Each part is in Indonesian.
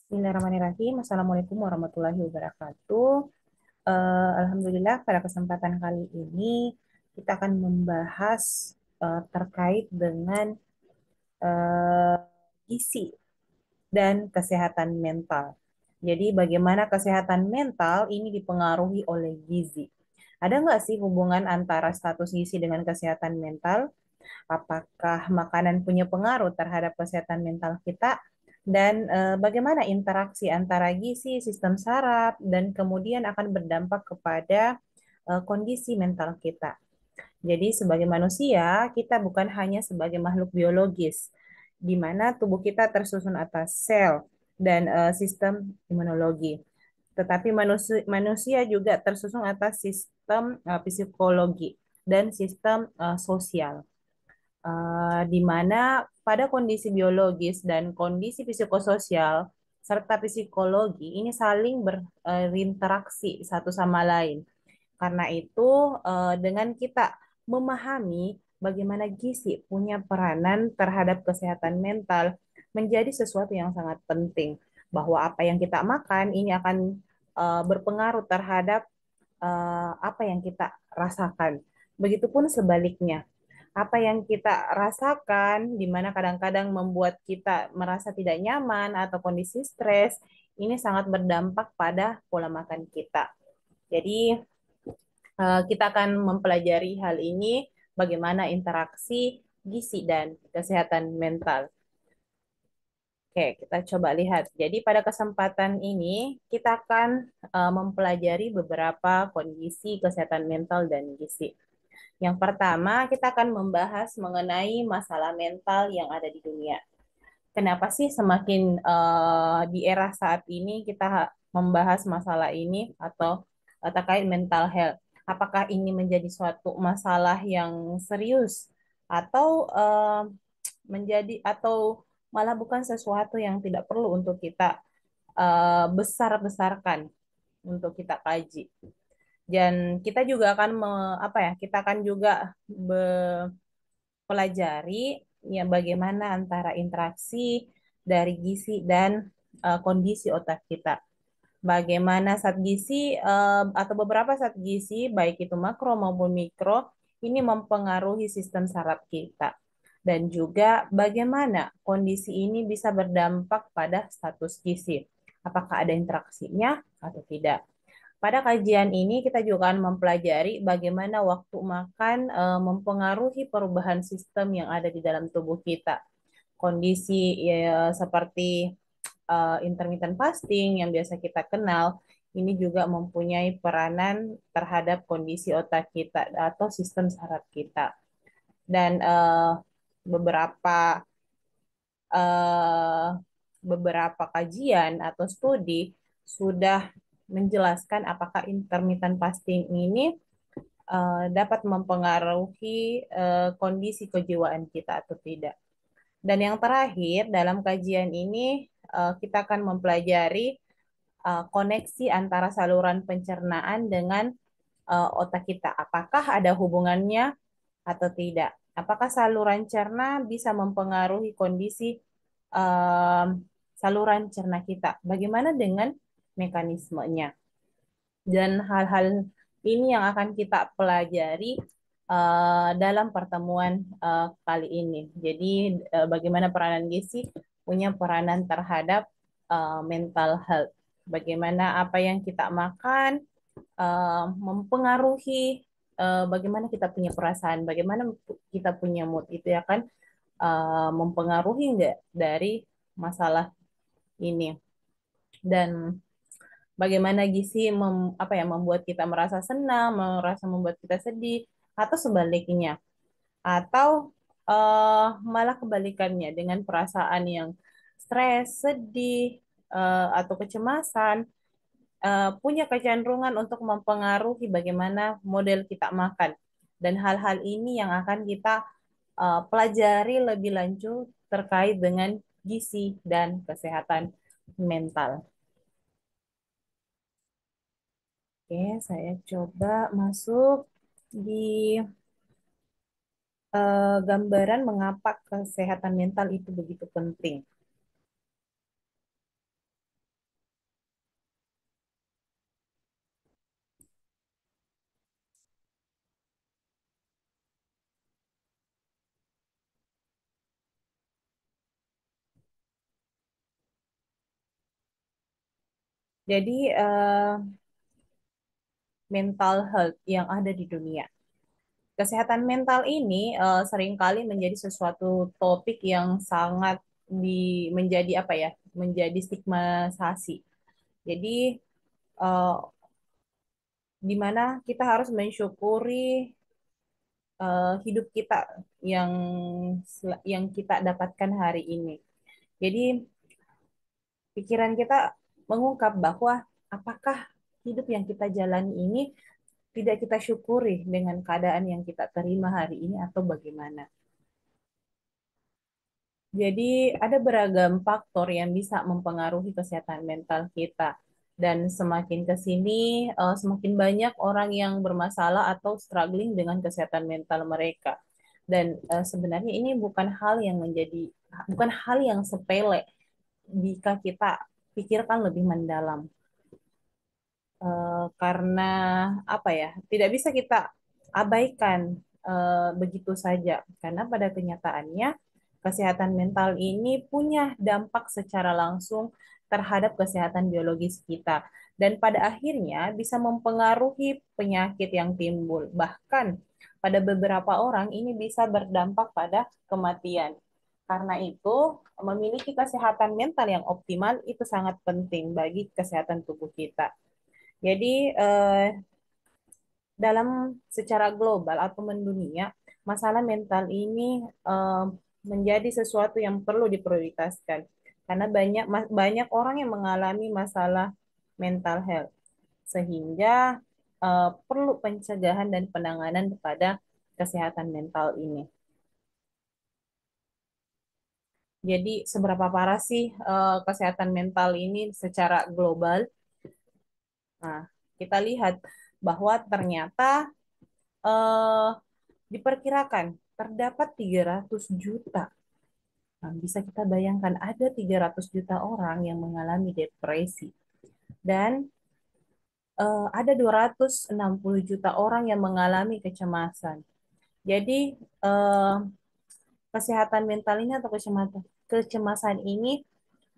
Bismillahirrahmanirrahim. Assalamualaikum warahmatullahi wabarakatuh. Alhamdulillah pada kesempatan kali ini kita akan membahas terkait dengan eh, gizi dan kesehatan mental. Jadi bagaimana kesehatan mental ini dipengaruhi oleh gizi? Ada nggak sih hubungan antara status gizi dengan kesehatan mental? Apakah makanan punya pengaruh terhadap kesehatan mental kita? Dan bagaimana interaksi antara gizi, sistem saraf, dan kemudian akan berdampak kepada kondisi mental kita. Jadi sebagai manusia, kita bukan hanya sebagai makhluk biologis, di mana tubuh kita tersusun atas sel dan sistem imunologi. Tetapi manusia juga tersusun atas sistem psikologi dan sistem sosial. Di mana pada kondisi biologis dan kondisi psikososial serta psikologi ini saling berinteraksi satu sama lain. Karena itu, dengan kita memahami bagaimana gizi punya peranan terhadap kesehatan mental menjadi sesuatu yang sangat penting. Bahwa apa yang kita makan ini akan berpengaruh terhadap apa yang kita rasakan. Begitupun sebaliknya, apa yang kita rasakan, di mana kadang-kadang membuat kita merasa tidak nyaman atau kondisi stres, ini sangat berdampak pada pola makan kita. Jadi, kita akan mempelajari hal ini, bagaimana interaksi gizi dan kesehatan mental. Oke, kita coba lihat. Jadi, pada kesempatan ini, kita akan mempelajari beberapa kondisi kesehatan mental dan gizi. Yang pertama, kita akan membahas mengenai masalah mental yang ada di dunia. Kenapa sih semakin di era saat ini kita membahas masalah ini atau terkait mental health? Apakah ini menjadi suatu masalah yang serius atau atau malah bukan sesuatu yang tidak perlu untuk kita besar-besarkan untuk kita kaji? Dan kita juga akan kita akan juga pelajari ya bagaimana antara interaksi dari gizi dan kondisi otak kita. Bagaimana zat gizi atau beberapa zat gizi baik itu makro maupun mikro ini mempengaruhi sistem saraf kita. Dan juga bagaimana kondisi ini bisa berdampak pada status gizi. Apakah ada interaksinya atau tidak. Pada kajian ini kita juga akan mempelajari bagaimana waktu makan mempengaruhi perubahan sistem yang ada di dalam tubuh kita. Kondisi ya, seperti intermittent fasting yang biasa kita kenal, ini juga mempunyai peranan terhadap kondisi otak kita atau sistem saraf kita. Dan beberapa eh, beberapa kajian atau studi sudah menjelaskan apakah intermittent fasting ini dapat mempengaruhi kondisi kejiwaan kita atau tidak. Dan yang terakhir, dalam kajian ini kita akan mempelajari koneksi antara saluran pencernaan dengan otak kita. Apakah ada hubungannya atau tidak? Apakah saluran cerna bisa mempengaruhi kondisi saluran cerna kita? Bagaimana dengan mekanismenya? Dan hal-hal ini yang akan kita pelajari dalam pertemuan kali ini. Jadi, bagaimana peranan gizi punya peranan terhadap mental health. Bagaimana apa yang kita makan mempengaruhi bagaimana kita punya perasaan, bagaimana kita punya mood itu ya kan mempengaruhi enggak dari masalah ini. Dan bagaimana gizi membuat kita merasa senang, membuat kita sedih, atau sebaliknya, atau malah kebalikannya dengan perasaan yang stres, sedih, atau kecemasan punya kecenderungan untuk mempengaruhi bagaimana model kita makan. Dan hal-hal ini yang akan kita pelajari lebih lanjut terkait dengan gizi dan kesehatan mental. Oke, saya coba masuk di gambaran mengapa kesehatan mental itu begitu penting. Jadi mental health yang ada di dunia. Kesehatan mental ini seringkali menjadi sesuatu topik yang sangat menjadi apa ya, menjadi stigmatisasi. Jadi eh, di mana kita harus mensyukuri hidup kita yang yang kita dapatkan hari ini. Jadi pikiran kita mengungkap bahwa apakah hidup yang kita jalani ini tidak kita syukuri dengan keadaan yang kita terima hari ini atau bagaimana. Jadi ada beragam faktor yang bisa mempengaruhi kesehatan mental kita. Dan semakin ke sini, semakin banyak orang yang bermasalah atau struggling dengan kesehatan mental mereka. Dan sebenarnya ini bukan hal yang sepele jika kita pikirkan lebih mendalam. Karena apa ya, tidak bisa kita abaikan begitu saja karena pada kenyataannya kesehatan mental ini punya dampak secara langsung terhadap kesehatan biologis kita dan pada akhirnya bisa mempengaruhi penyakit yang timbul, bahkan pada beberapa orang ini bisa berdampak pada kematian. Karena itu, memiliki kesehatan mental yang optimal itu sangat penting bagi kesehatan tubuh kita. Jadi dalam secara global atau mendunia, masalah mental ini menjadi sesuatu yang perlu diprioritaskan karena banyak orang yang mengalami masalah mental health sehingga perlu pencegahan dan penanganan kepada kesehatan mental ini. Jadi seberapa parah sih kesehatan mental ini secara global? Nah, kita lihat bahwa ternyata eh, diperkirakan terdapat 300 juta. Nah, bisa kita bayangkan ada 300 juta orang yang mengalami depresi dan ada 260 juta orang yang mengalami kecemasan. Jadi eh, kesehatan mental ini atau kecemasan ini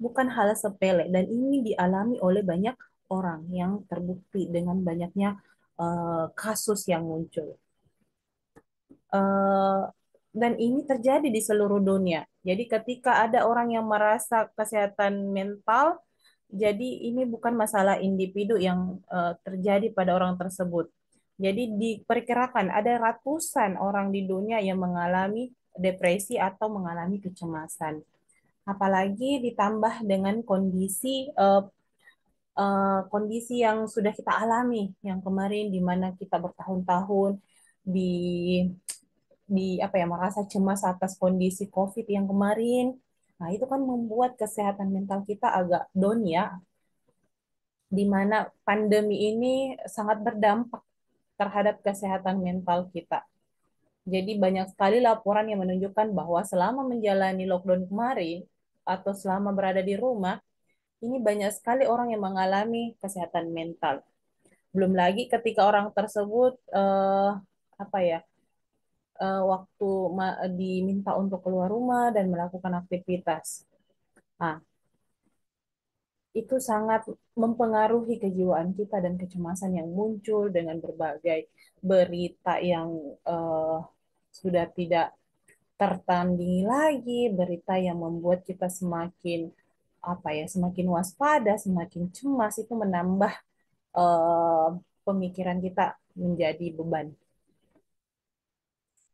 bukan hal sepele dan ini dialami oleh banyak orang yang terbukti dengan banyaknya kasus yang muncul. Eh, dan ini terjadi di seluruh dunia. Jadi ketika ada orang yang merasa kesehatan mental, jadi ini bukan masalah individu yang terjadi pada orang tersebut. Jadi diperkirakan ada ratusan orang di dunia yang mengalami depresi atau mengalami kecemasan. Apalagi ditambah dengan kondisi yang sudah kita alami yang kemarin di mana kita bertahun-tahun di apa ya merasa cemas atas kondisi COVID yang kemarin. Nah, itu kan membuat kesehatan mental kita agak down ya, di mana pandemi ini sangat berdampak terhadap kesehatan mental kita. Jadi banyak sekali laporan yang menunjukkan bahwa selama menjalani lockdown kemarin atau selama berada di rumah, ini banyak sekali orang yang mengalami kesehatan mental. Belum lagi ketika orang tersebut apa ya waktu diminta untuk keluar rumah dan melakukan aktivitas. Nah, itu sangat mempengaruhi kejiwaan kita dan kecemasan yang muncul dengan berbagai berita yang eh, sudah tidak tertandingi lagi, berita yang membuat kita semakin apa ya, semakin waspada, semakin cemas itu menambah eh, pemikiran kita menjadi beban.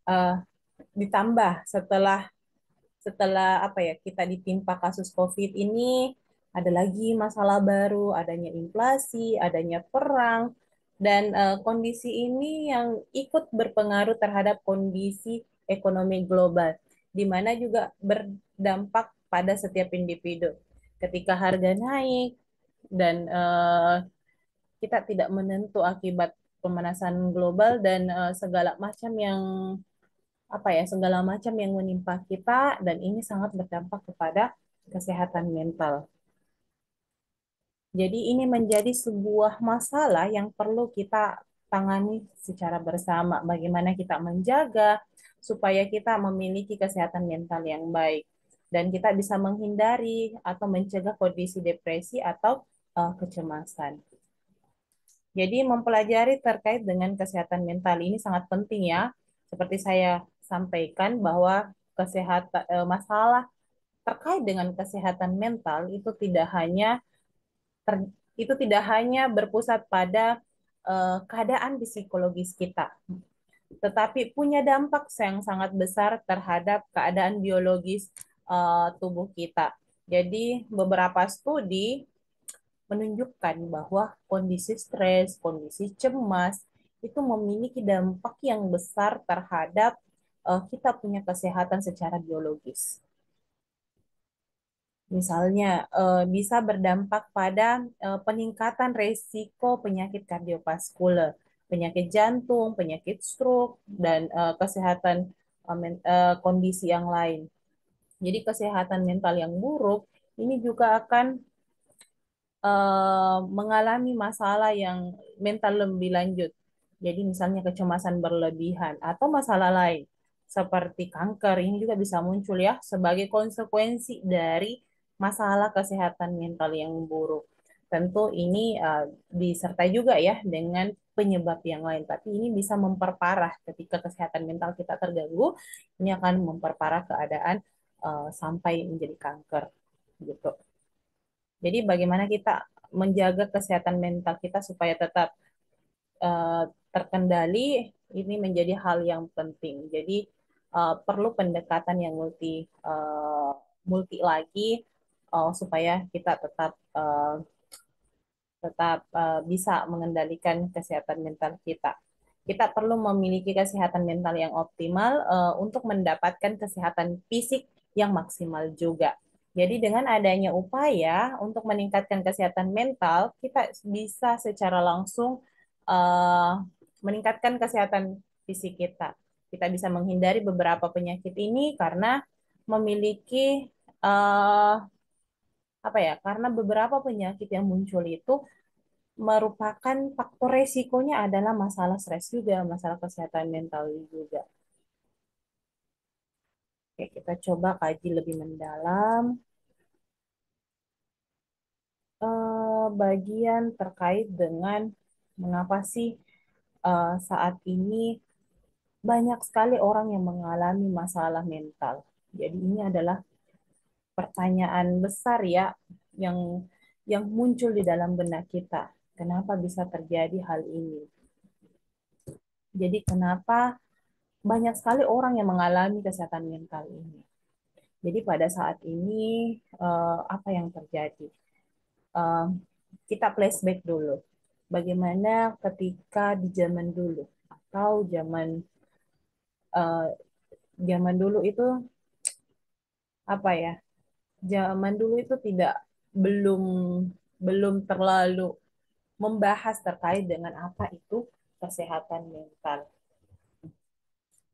Eh, Ditambah setelah apa ya kita ditimpa kasus COVID ini ada lagi masalah baru, adanya inflasi, adanya perang dan kondisi ini yang ikut berpengaruh terhadap kondisi ekonomi global di mana juga berdampak pada setiap individu. Ketika harga naik dan kita tidak menentu akibat pemanasan global dan segala macam yang apa ya segala macam yang menimpa kita dan ini sangat berdampak kepada kesehatan mental. Jadi ini menjadi sebuah masalah yang perlu kita tangani secara bersama. Bagaimana kita menjaga supaya kita memiliki kesehatan mental yang baik dan kita bisa menghindari atau mencegah kondisi depresi atau kecemasan. Jadi mempelajari terkait dengan kesehatan mental ini sangat penting ya. Seperti saya sampaikan bahwa masalah terkait dengan kesehatan mental itu tidak hanya berpusat pada keadaan psikologis kita, tetapi punya dampak yang sangat besar terhadap keadaan biologis tubuh kita. Jadi beberapa studi menunjukkan bahwa kondisi stres, kondisi cemas itu memiliki dampak yang besar terhadap kita punya kesehatan secara biologis. Misalnya bisa berdampak pada peningkatan resiko penyakit kardiovaskuler, penyakit jantung, penyakit stroke, dan kesehatan kondisi yang lain. Jadi kesehatan mental yang buruk ini juga akan mengalami masalah yang mental lebih lanjut. Jadi misalnya kecemasan berlebihan atau masalah lain seperti kanker ini juga bisa muncul ya sebagai konsekuensi dari masalah kesehatan mental yang buruk. Tentu ini disertai juga ya dengan penyebab yang lain, tapi ini bisa memperparah ketika kesehatan mental kita terganggu, ini akan memperparah keadaan sampai menjadi kanker gitu. Jadi bagaimana kita menjaga kesehatan mental kita supaya tetap uh, terkendali ini menjadi hal yang penting. Jadi perlu pendekatan yang multi lagi supaya kita tetap bisa mengendalikan kesehatan mental kita. Kita perlu memiliki kesehatan mental yang optimal untuk mendapatkan kesehatan fisik yang maksimal juga. Jadi dengan adanya upaya untuk meningkatkan kesehatan mental, kita bisa secara langsung uh, meningkatkan kesehatan fisik kita. Kita bisa menghindari beberapa penyakit ini karena memiliki uh, apa ya? Karena beberapa penyakit yang muncul itu merupakan faktor resikonya adalah masalah stres juga, masalah kesehatan mental juga. Oke, kita coba kaji lebih mendalam bagian terkait dengan mengapa sih saat ini banyak sekali orang yang mengalami masalah mental. Jadi ini adalah pertanyaan besar ya yang yang muncul di dalam benak kita. Kenapa bisa terjadi hal ini? Jadi kenapa banyak sekali orang yang mengalami kesehatan mental ini. Jadi pada saat ini apa yang terjadi? Eh, kita flashback dulu. Bagaimana ketika di zaman dulu atau eh, zaman dulu itu apa ya? Zaman dulu itu tidak belum belum terlalu membahas terkait dengan apa itu kesehatan mental.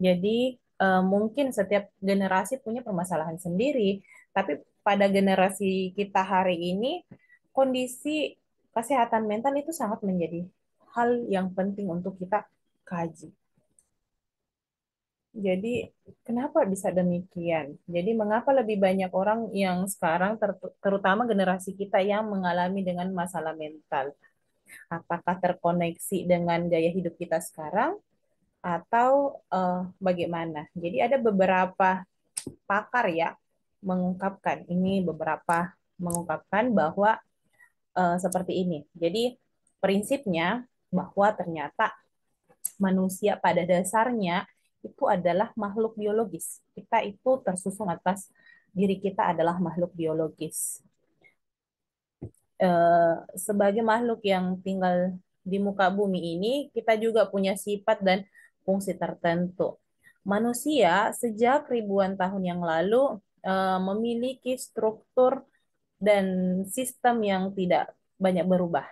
Jadi mungkin setiap generasi punya permasalahan sendiri, tapi pada generasi kita hari ini kondisi kesehatan mental itu sangat menjadi hal yang penting untuk kita kaji. Jadi kenapa bisa demikian? Jadi mengapa lebih banyak orang yang sekarang terutama generasi kita yang mengalami dengan masalah mental? Apakah terkoneksi dengan gaya hidup kita sekarang atau bagaimana? Jadi ada beberapa pakar ya mengungkapkan bahwa seperti ini. Jadi prinsipnya bahwa ternyata manusia pada dasarnya itu adalah makhluk biologis. Kita itu tersusun atas diri kita adalah makhluk biologis. Sebagai makhluk yang tinggal di muka bumi ini, kita juga punya sifat dan fungsi tertentu. Manusia sejak ribuan tahun yang lalu memiliki struktur dan sistem yang tidak banyak berubah.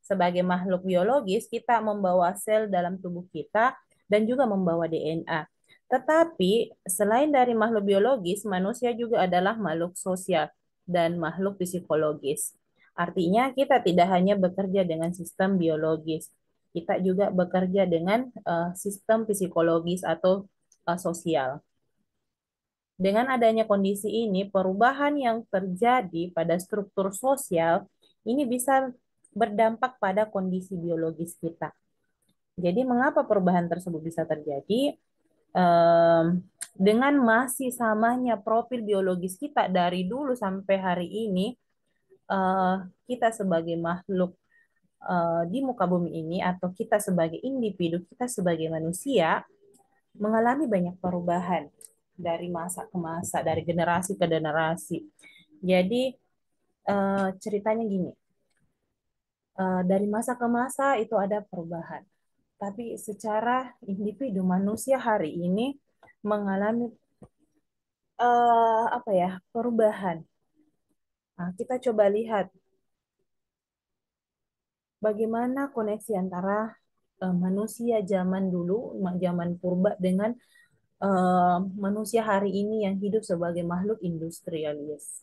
Sebagai makhluk biologis, kita membawa sel dalam tubuh kita dan juga membawa DNA. Tetapi selain dari makhluk biologis, manusia juga adalah makhluk sosial dan makhluk psikologis. Artinya kita tidak hanya bekerja dengan sistem biologis, kita juga bekerja dengan sistem psikologis atau sosial. Dengan adanya kondisi ini, perubahan yang terjadi pada struktur sosial ini bisa berdampak pada kondisi biologis kita. Jadi mengapa perubahan tersebut bisa terjadi? Em, dengan masih samanya profil biologis kita dari dulu sampai hari ini, eh, kita sebagai makhluk di muka bumi ini atau kita sebagai individu, kita sebagai manusia mengalami banyak perubahan dari masa ke masa, dari generasi ke generasi. Jadi ceritanya gini, dari masa ke masa itu ada perubahan. Tapi secara individu manusia hari ini mengalami apa ya perubahan. Nah, kita coba lihat bagaimana koneksi antara manusia zaman dulu, zaman purba dengan manusia hari ini yang hidup sebagai makhluk industrialis.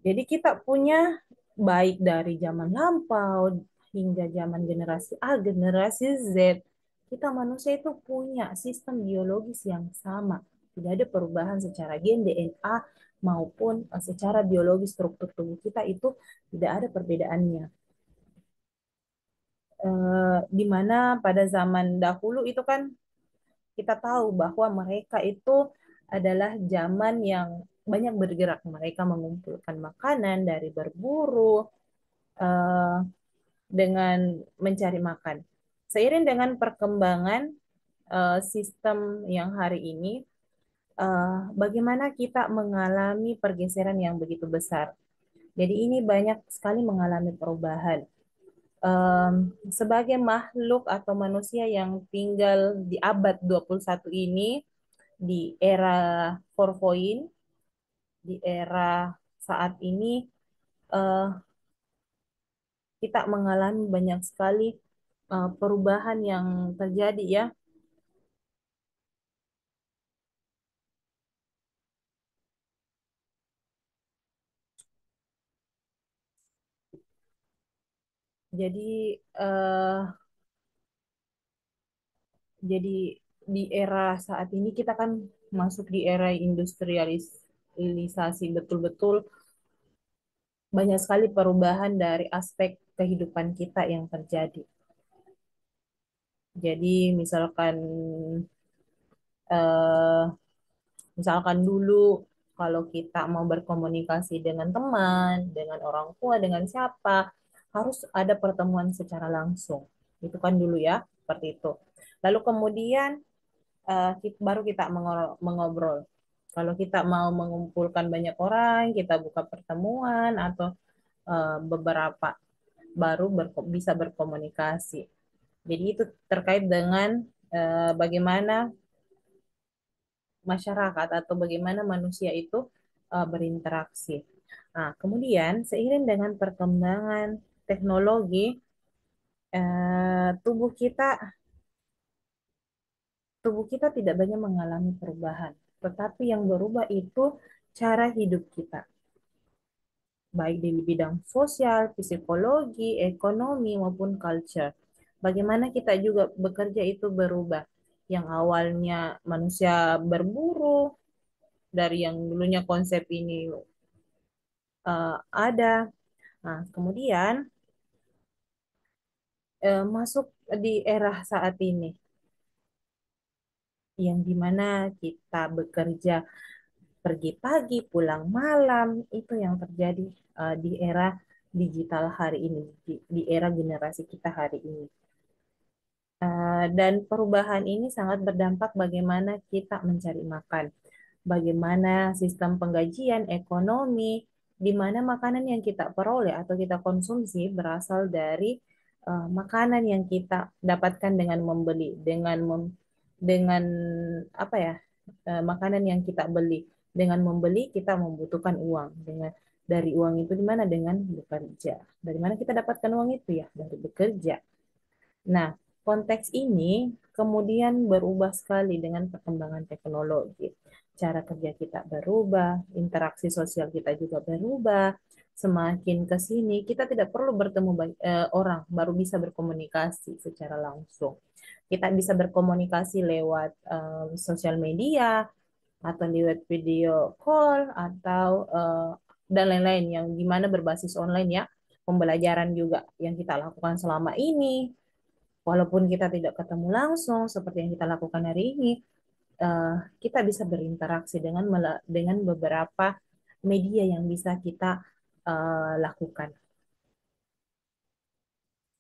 Jadi kita punya baik dari zaman lampau hingga zaman generasi A, generasi Z, kita manusia itu punya sistem biologis yang sama. Tidak ada perubahan secara gen, DNA, maupun secara biologis struktur tubuh kita itu tidak ada perbedaannya. Di mana pada zaman dahulu itu kan kita tahu bahwa mereka itu adalah zaman yang banyak bergerak. Mereka mengumpulkan makanan dari berburu eh, dengan mencari makan. Seiring dengan perkembangan sistem yang hari ini, bagaimana kita mengalami pergeseran yang begitu besar. Jadi ini banyak sekali mengalami perubahan. Sebagai makhluk atau manusia yang tinggal di abad 21 ini, di era 4.0, di era saat ini eh, kita mengalami banyak sekali perubahan yang terjadi ya. Jadi eh, jadi di era saat ini kita kan masuk di era industrialisasi betul-betul banyak sekali perubahan dari aspek kehidupan kita yang terjadi. Jadi eh, misalkan dulu kalau kita mau berkomunikasi dengan teman, dengan orang tua, dengan siapa, harus ada pertemuan secara langsung. Itu kan dulu ya, seperti itu. Lalu kemudian baru kita mengobrol. Kalau kita mau mengumpulkan banyak orang, kita buka pertemuan atau beberapa baru bisa berkomunikasi. Jadi itu terkait dengan bagaimana masyarakat atau bagaimana manusia itu berinteraksi. Nah, kemudian seiring dengan perkembangan teknologi, tubuh kita tidak banyak mengalami perubahan, tetapi yang berubah itu cara hidup kita, baik di bidang sosial, psikologi, ekonomi maupun culture. Bagaimana kita juga bekerja itu berubah. Yang awalnya manusia berburu, dari yang dulunya konsep ini ada. Nah, kemudian masuk di era saat ini, yang dimana kita bekerja pergi pagi, pulang malam, itu yang terjadi di era digital hari ini, di era generasi kita hari ini. Dan perubahan ini sangat berdampak bagaimana kita mencari makan, bagaimana sistem penggajian ekonomi, di mana makanan yang kita peroleh atau kita konsumsi berasal dari makanan yang kita dapatkan dengan membeli, dengan apa ya, makanan yang kita beli. Dengan membeli kita membutuhkan uang. Dari uang itu di mana? Dengan bekerja. Dari mana kita dapatkan uang itu ya? Dari bekerja. Nah, konteks ini kemudian berubah sekali dengan perkembangan teknologi. Cara kerja kita berubah, interaksi sosial kita juga berubah. Semakin ke sini, kita tidak perlu bertemu orang, baru bisa berkomunikasi secara langsung. Kita bisa berkomunikasi lewat sosial media, atau lewat video call, atau dan lain-lain yang dimana berbasis online ya, pembelajaran juga yang kita lakukan selama ini, walaupun kita tidak ketemu langsung seperti yang kita lakukan hari ini, kita bisa berinteraksi dengan beberapa media yang bisa kita lakukan.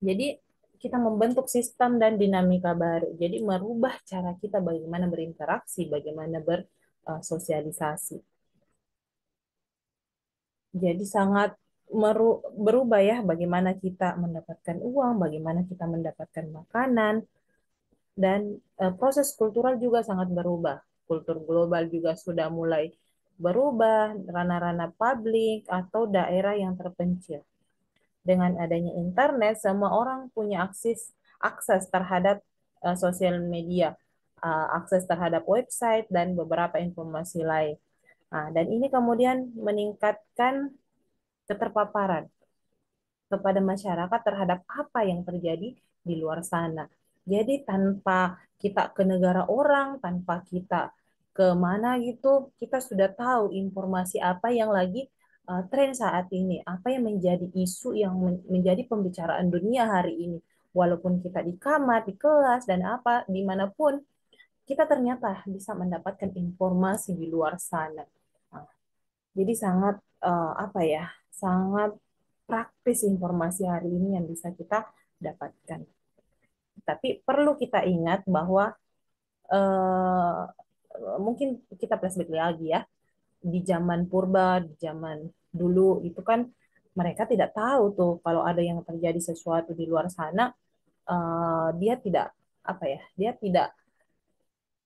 Jadi kita membentuk sistem dan dinamika baru. Jadi merubah cara kita bagaimana berinteraksi, bagaimana bersosialisasi. Jadi sangat berubah ya bagaimana kita mendapatkan uang, bagaimana kita mendapatkan makanan, dan proses kultural juga sangat berubah. Kultur global juga sudah mulai berubah, ranah-ranah publik atau daerah yang terpencil. Dengan adanya internet, semua orang punya akses terhadap sosial media, akses terhadap website dan beberapa informasi lain. Nah, dan ini kemudian meningkatkan keterpaparan kepada masyarakat terhadap apa yang terjadi di luar sana. Jadi tanpa kita ke negara orang, tanpa kita ke mana gitu, kita sudah tahu informasi apa yang lagi tren saat ini, apa yang menjadi isu yang menjadi pembicaraan dunia hari ini. Walaupun kita di kamar, di kelas, dan apa, dimanapun, kita ternyata bisa mendapatkan informasi di luar sana. Nah, jadi sangat apa ya, sangat praktis informasi hari ini yang bisa kita dapatkan. Tapi perlu kita ingat bahwa eh, mungkin kita flashback lagi ya, di zaman purba, di zaman dulu itu kan mereka tidak tahu tuh kalau ada yang terjadi sesuatu di luar sana, dia tidak apa ya, dia tidak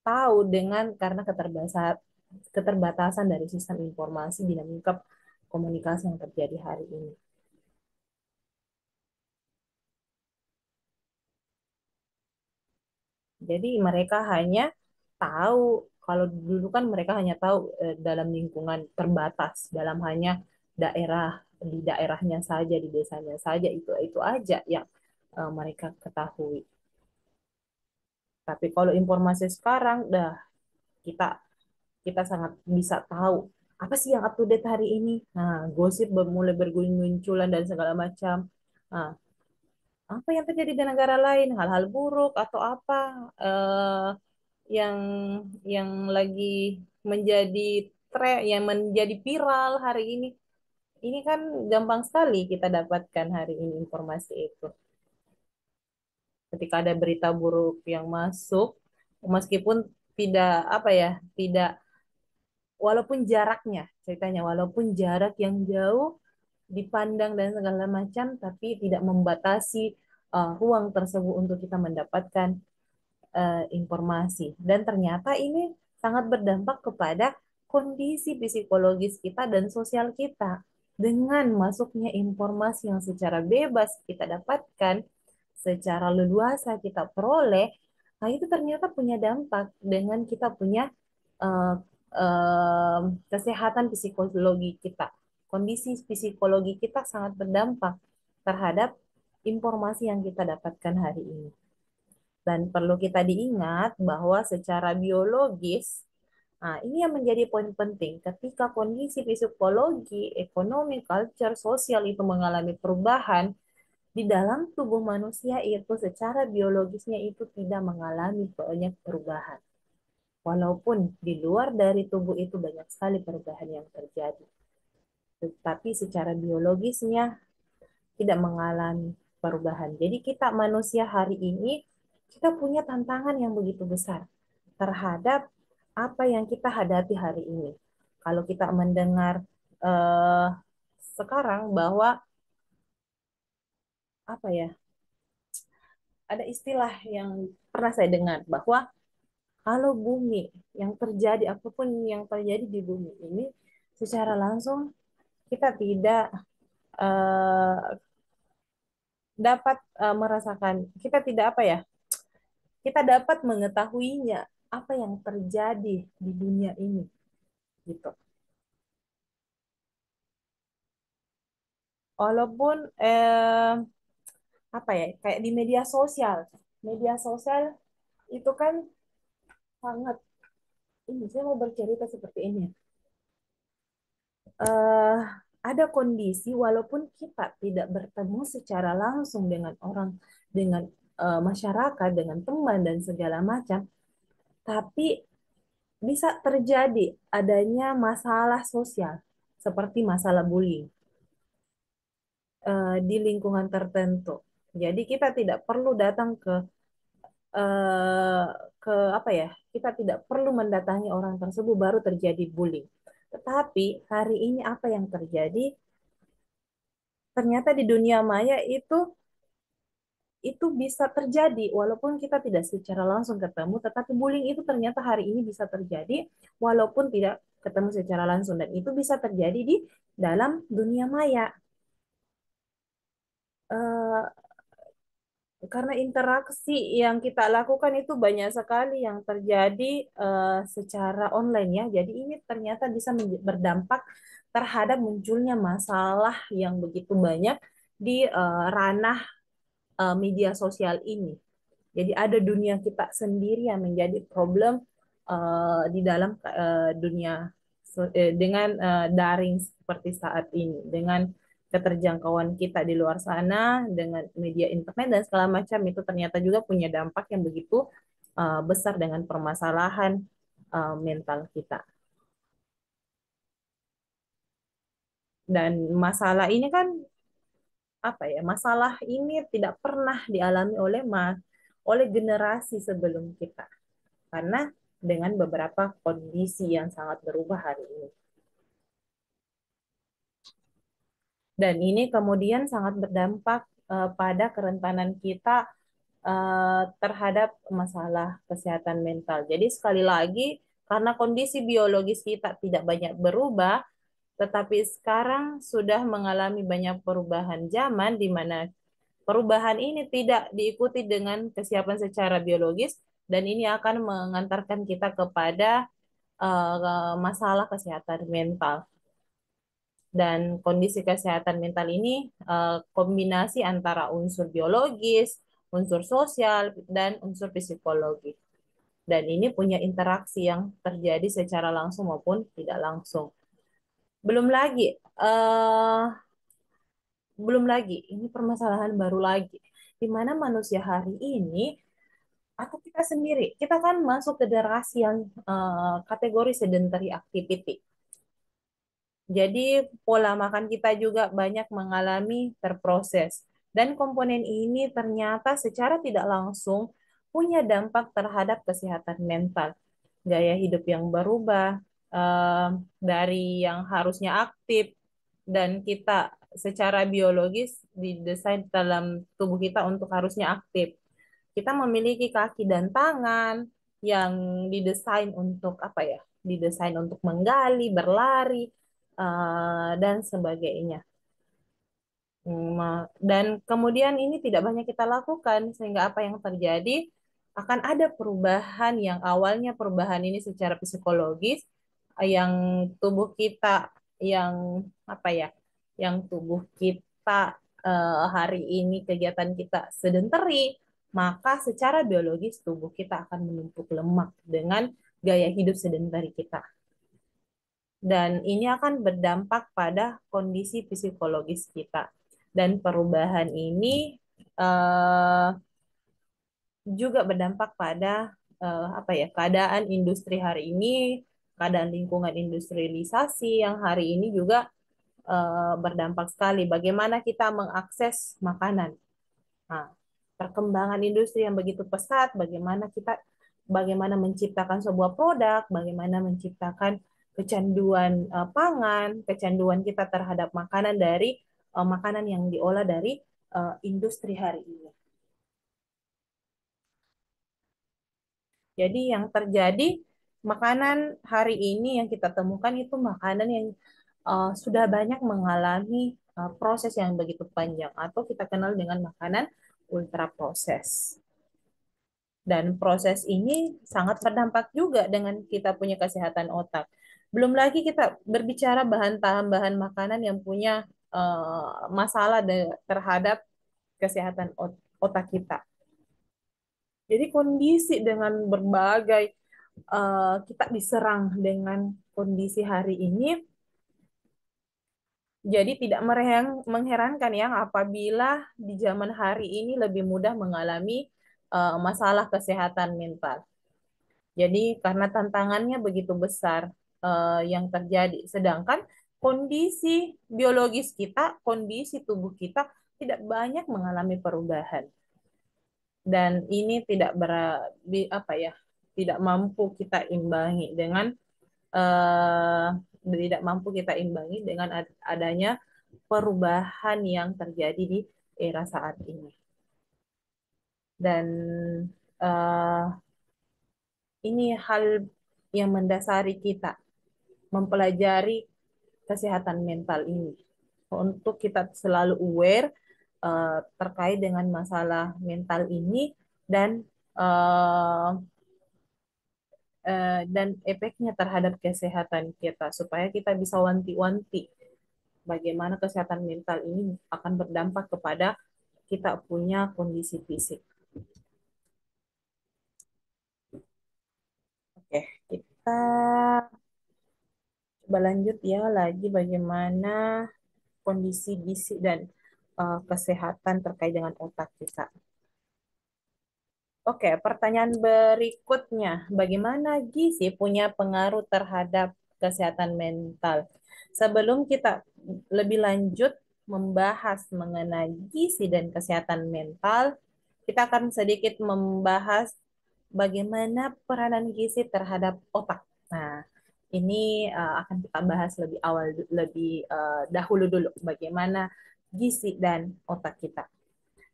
tahu dengan karena keterbatasan dari sistem informasi dinamika komunikasi yang terjadi hari ini. Jadi mereka hanya tahu, kalau dulu kan mereka hanya tahu dalam lingkungan terbatas, dalam hanya daerah, di daerahnya saja, di desanya saja, itu aja yang mereka ketahui. Tapi kalau informasi sekarang, dah kita kita sangat bisa tahu apa sih yang up to date hari ini. Nah, gosip mulai bermunculan dan segala macam. Nah, apa yang terjadi di negara lain, hal-hal buruk atau apa eh, yang yang lagi menjadi tren, yang menjadi viral hari ini. Ini kan gampang sekali kita dapatkan hari ini informasi itu. Ketika ada berita buruk yang masuk, meskipun tidak apa ya, tidak walaupun jaraknya, ceritanya walaupun jarak yang jauh dipandang dan segala macam, tapi tidak membatasi ruang tersebut untuk kita mendapatkan informasi. Dan ternyata ini sangat berdampak kepada kondisi psikologis kita dan sosial kita. Dengan masuknya informasi yang secara bebas kita dapatkan, secara leluasa kita peroleh, nah itu ternyata punya dampak dengan kita punya uh, kesehatan psikologi kita. Kondisi psikologi kita sangat berdampak terhadap informasi yang kita dapatkan hari ini. Dan perlu kita diingat bahwa secara biologis, nah ini yang menjadi poin penting. Ketika kondisi psikologi, ekonomi, culture, sosial itu mengalami perubahan, di dalam tubuh manusia itu secara biologisnya itu tidak mengalami banyak perubahan. Walaupun di luar dari tubuh itu banyak sekali perubahan yang terjadi. Tetapi secara biologisnya tidak mengalami perubahan. Jadi kita manusia hari ini, kita punya tantangan yang begitu besar terhadap apa yang kita hadapi hari ini. Kalau kita mendengar eh, sekarang bahwa apa ya, ada istilah yang pernah saya dengar bahwa kalau bumi yang terjadi, apapun yang terjadi di bumi ini, secara langsung kita tidak eh, dapat merasakan, kita tidak apa ya, kita dapat mengetahuinya apa yang terjadi di dunia ini gitu. Walaupun apa ya, kayak di media sosial itu kan sangat ini, saya mau bercerita seperti ini. ada kondisi walaupun kita tidak bertemu secara langsung dengan orang, dengan masyarakat, dengan teman dan segala macam, tapi bisa terjadi adanya masalah sosial seperti masalah bullying di lingkungan tertentu. Jadi kita tidak perlu datang eh, ke apa ya? Kita tidak perlu mendatangi orang tersebut baru terjadi bullying. Tetapi hari ini apa yang terjadi? Ternyata di dunia maya itu bisa terjadi walaupun kita tidak secara langsung ketemu, tetapi bullying itu ternyata hari ini bisa terjadi walaupun tidak ketemu secara langsung, dan itu bisa terjadi di dalam dunia maya. Eh, karena interaksi yang kita lakukan itu banyak sekali yang terjadi secara online ya. Jadi ini ternyata bisa berdampak terhadap munculnya masalah yang begitu banyak di ranah media sosial ini. Jadi ada dunia kita sendiri yang menjadi problem di dalam dunia dengan daring seperti saat ini, dengan keterjangkauan kita di luar sana, dengan media internet dan segala macam, itu ternyata juga punya dampak yang begitu besar dengan permasalahan mental kita. Dan masalah ini kan apa ya? Masalah ini tidak pernah dialami oleh generasi sebelum kita, karena dengan beberapa kondisi yang sangat berubah hari ini. Dan ini kemudian sangat berdampak pada kerentanan kita terhadap masalah kesehatan mental. Jadi sekali lagi, karena kondisi biologis kita tidak banyak berubah, tetapi sekarang sudah mengalami banyak perubahan zaman di mana perubahan ini tidak diikuti dengan kesiapan secara biologis, dan ini akan mengantarkan kita kepada masalah kesehatan mental. Dan kondisi kesehatan mental ini kombinasi antara unsur biologis, unsur sosial, dan unsur psikologi. Dan ini punya interaksi yang terjadi secara langsung maupun tidak langsung. Belum lagi, eh, belum lagi, ini permasalahan baru lagi, di mana manusia hari ini atau kita sendiri, kita kan masuk ke generasi yang kategori sedentary activity. Jadi pola makan kita juga banyak mengalami terproses. Dan komponen ini ternyata secara tidak langsung punya dampak terhadap kesehatan mental. Gaya hidup yang berubah, eh, dari yang harusnya aktif, dan kita secara biologis didesain dalam tubuh kita untuk harusnya aktif. Kita memiliki kaki dan tangan yang didesain untuk apa ya? Didesain untuk menggali, berlari, dan sebagainya. Dan kemudian ini tidak banyak kita lakukan, sehingga apa yang terjadi akan ada perubahan yang awalnya perubahan ini secara psikologis, yang tubuh kita yang apa ya, yang tubuh kita hari ini kegiatan kita sedentary, maka secara biologis tubuh kita akan menumpuk lemak dengan gaya hidup sedentary kita. Dan ini akan berdampak pada kondisi psikologis kita. Dan perubahan ini eh, juga berdampak pada apa ya, keadaan industri hari ini, keadaan lingkungan industrialisasi yang hari ini juga berdampak sekali. Bagaimana kita mengakses makanan. Nah, perkembangan industri yang begitu pesat, bagaimana menciptakan sebuah produk, bagaimana menciptakan kecanduan pangan, kecanduan kita terhadap makanan dari makanan yang diolah dari industri hari ini. Jadi yang terjadi, makanan hari ini yang kita temukan itu makanan yang sudah banyak mengalami proses yang begitu panjang, atau kita kenal dengan makanan ultra proses. Dan proses ini sangat berdampak juga dengan kita punya kesehatan otak. Belum lagi kita berbicara bahan tambahan makanan yang punya masalah terhadap kesehatan otak kita. Jadi kondisi dengan berbagai kita diserang dengan kondisi hari ini Jadi tidak mengherankan ya apabila di zaman hari ini lebih mudah mengalami masalah kesehatan mental. Jadi karena tantangannya begitu besar yang terjadi, sedangkan kondisi biologis kita, kondisi tubuh kita tidak banyak mengalami perubahan dan ini apa ya, tidak mampu kita imbangi dengan eh, tidak mampu kita imbangi dengan adanya perubahan yang terjadi di era saat ini. Dan eh, ini hal yang mendasari kita mempelajari kesehatan mental ini untuk kita selalu aware terkait dengan masalah mental ini dan uh, dan efeknya terhadap kesehatan kita supaya kita bisa wanti-wanti bagaimana kesehatan mental ini akan berdampak kepada kita punya kondisi fisik. Oke, kita coba lanjut ya lagi bagaimana kondisi gizi dan kesehatan terkait dengan otak kita. Oke, pertanyaan berikutnya, bagaimana gizi punya pengaruh terhadap kesehatan mental? Sebelum kita lebih lanjut membahas mengenai gizi dan kesehatan mental, kita akan sedikit membahas bagaimana peranan gizi terhadap otak. Nah, ini akan kita bahas lebih awal, lebih dahulu dulu bagaimana gizi dan otak kita.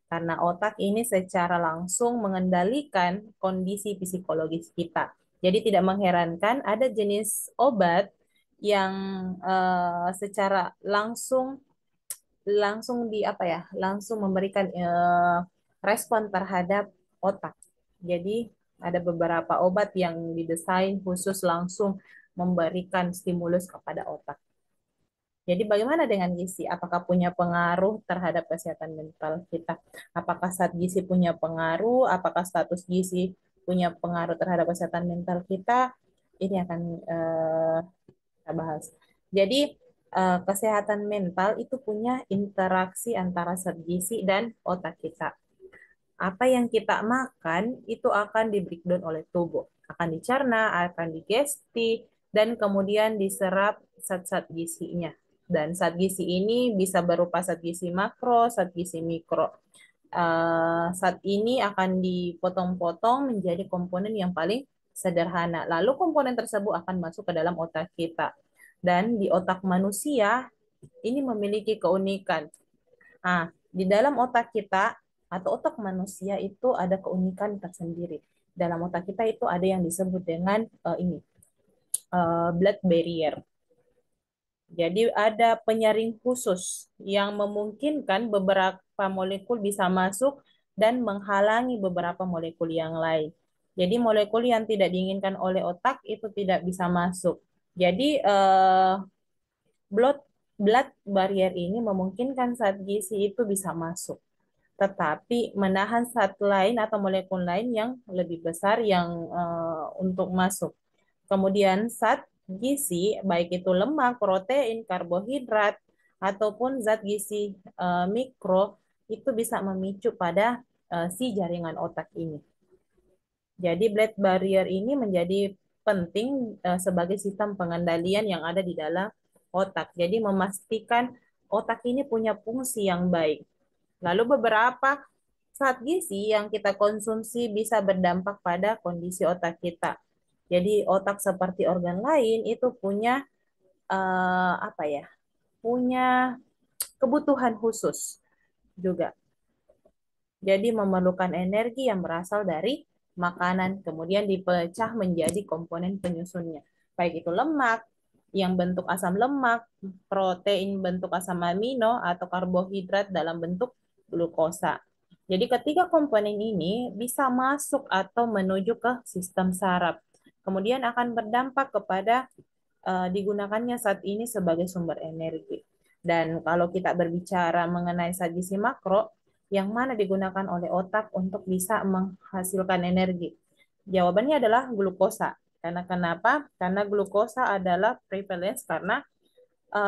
Karena otak ini secara langsung mengendalikan kondisi psikologis kita. Jadi tidak mengherankan ada jenis obat yang secara langsung langsung di apa ya, langsung memberikan respon terhadap otak. Jadi ada beberapa obat yang didesain khusus langsung memberikan stimulus kepada otak. Jadi bagaimana dengan gizi? Apakah punya pengaruh terhadap kesehatan mental kita? Apakah zat gizi punya pengaruh? Apakah status gizi punya pengaruh terhadap kesehatan mental kita? Ini akan kita bahas. Jadi kesehatan mental itu punya interaksi antara zat gizi dan otak kita. Apa yang kita makan itu akan di-breakdown oleh tubuh, akan dicerna, akan digesti, dan kemudian diserap zat-zat gizinya. Dan zat gizi ini bisa berupa zat gizi makro, zat gizi mikro. Zat ini akan dipotong-potong menjadi komponen yang paling sederhana. Lalu komponen tersebut akan masuk ke dalam otak kita. Dan di otak manusia ini memiliki keunikan. Nah, di dalam otak kita atau otak manusia itu ada keunikan tersendiri. Dalam otak kita itu ada yang disebut dengan blood barrier. Jadi ada penyaring khusus yang memungkinkan beberapa molekul bisa masuk dan menghalangi beberapa molekul yang lain. Jadi molekul yang tidak diinginkan oleh otak itu tidak bisa masuk. Jadi blood blood barrier ini memungkinkan zat gizi itu bisa masuk, tetapi menahan zat lain atau molekul lain yang lebih besar yang untuk masuk. Kemudian zat gizi, baik itu lemak, protein, karbohidrat, ataupun zat gizi mikro, itu bisa memicu pada si jaringan otak ini. Jadi blood barrier ini menjadi penting sebagai sistem pengendalian yang ada di dalam otak. Jadi memastikan otak ini punya fungsi yang baik. Lalu beberapa zat gizi yang kita konsumsi bisa berdampak pada kondisi otak kita. Jadi otak seperti organ lain itu punya apa ya? Punya kebutuhan khusus juga. Jadi memerlukan energi yang berasal dari makanan, kemudian dipecah menjadi komponen penyusunnya. Baik itu lemak yang bentuk asam lemak, protein bentuk asam amino, atau karbohidrat dalam bentuk glukosa. Jadi ketiga komponen ini bisa masuk atau menuju ke sistem saraf. Kemudian akan berdampak kepada digunakannya saat ini sebagai sumber energi. Dan kalau kita berbicara mengenai zat gizi makro, yang mana digunakan oleh otak untuk bisa menghasilkan energi? Jawabannya adalah glukosa. Karena kenapa? Karena glukosa adalah prevalence karena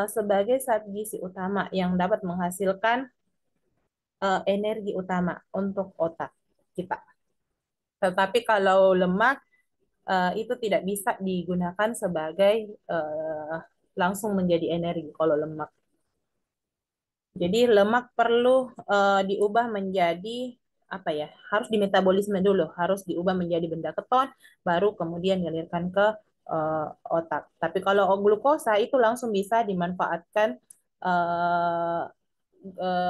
sebagai zat gizi utama yang dapat menghasilkan energi utama untuk otak kita. Tetapi kalau lemak itu tidak bisa digunakan sebagai langsung menjadi energi kalau lemak. Jadi lemak perlu diubah menjadi apa ya? Harus dimetabolisme dulu, harus diubah menjadi benda keton, baru kemudian dialirkan ke otak. Tapi kalau glukosa itu langsung bisa dimanfaatkan eh,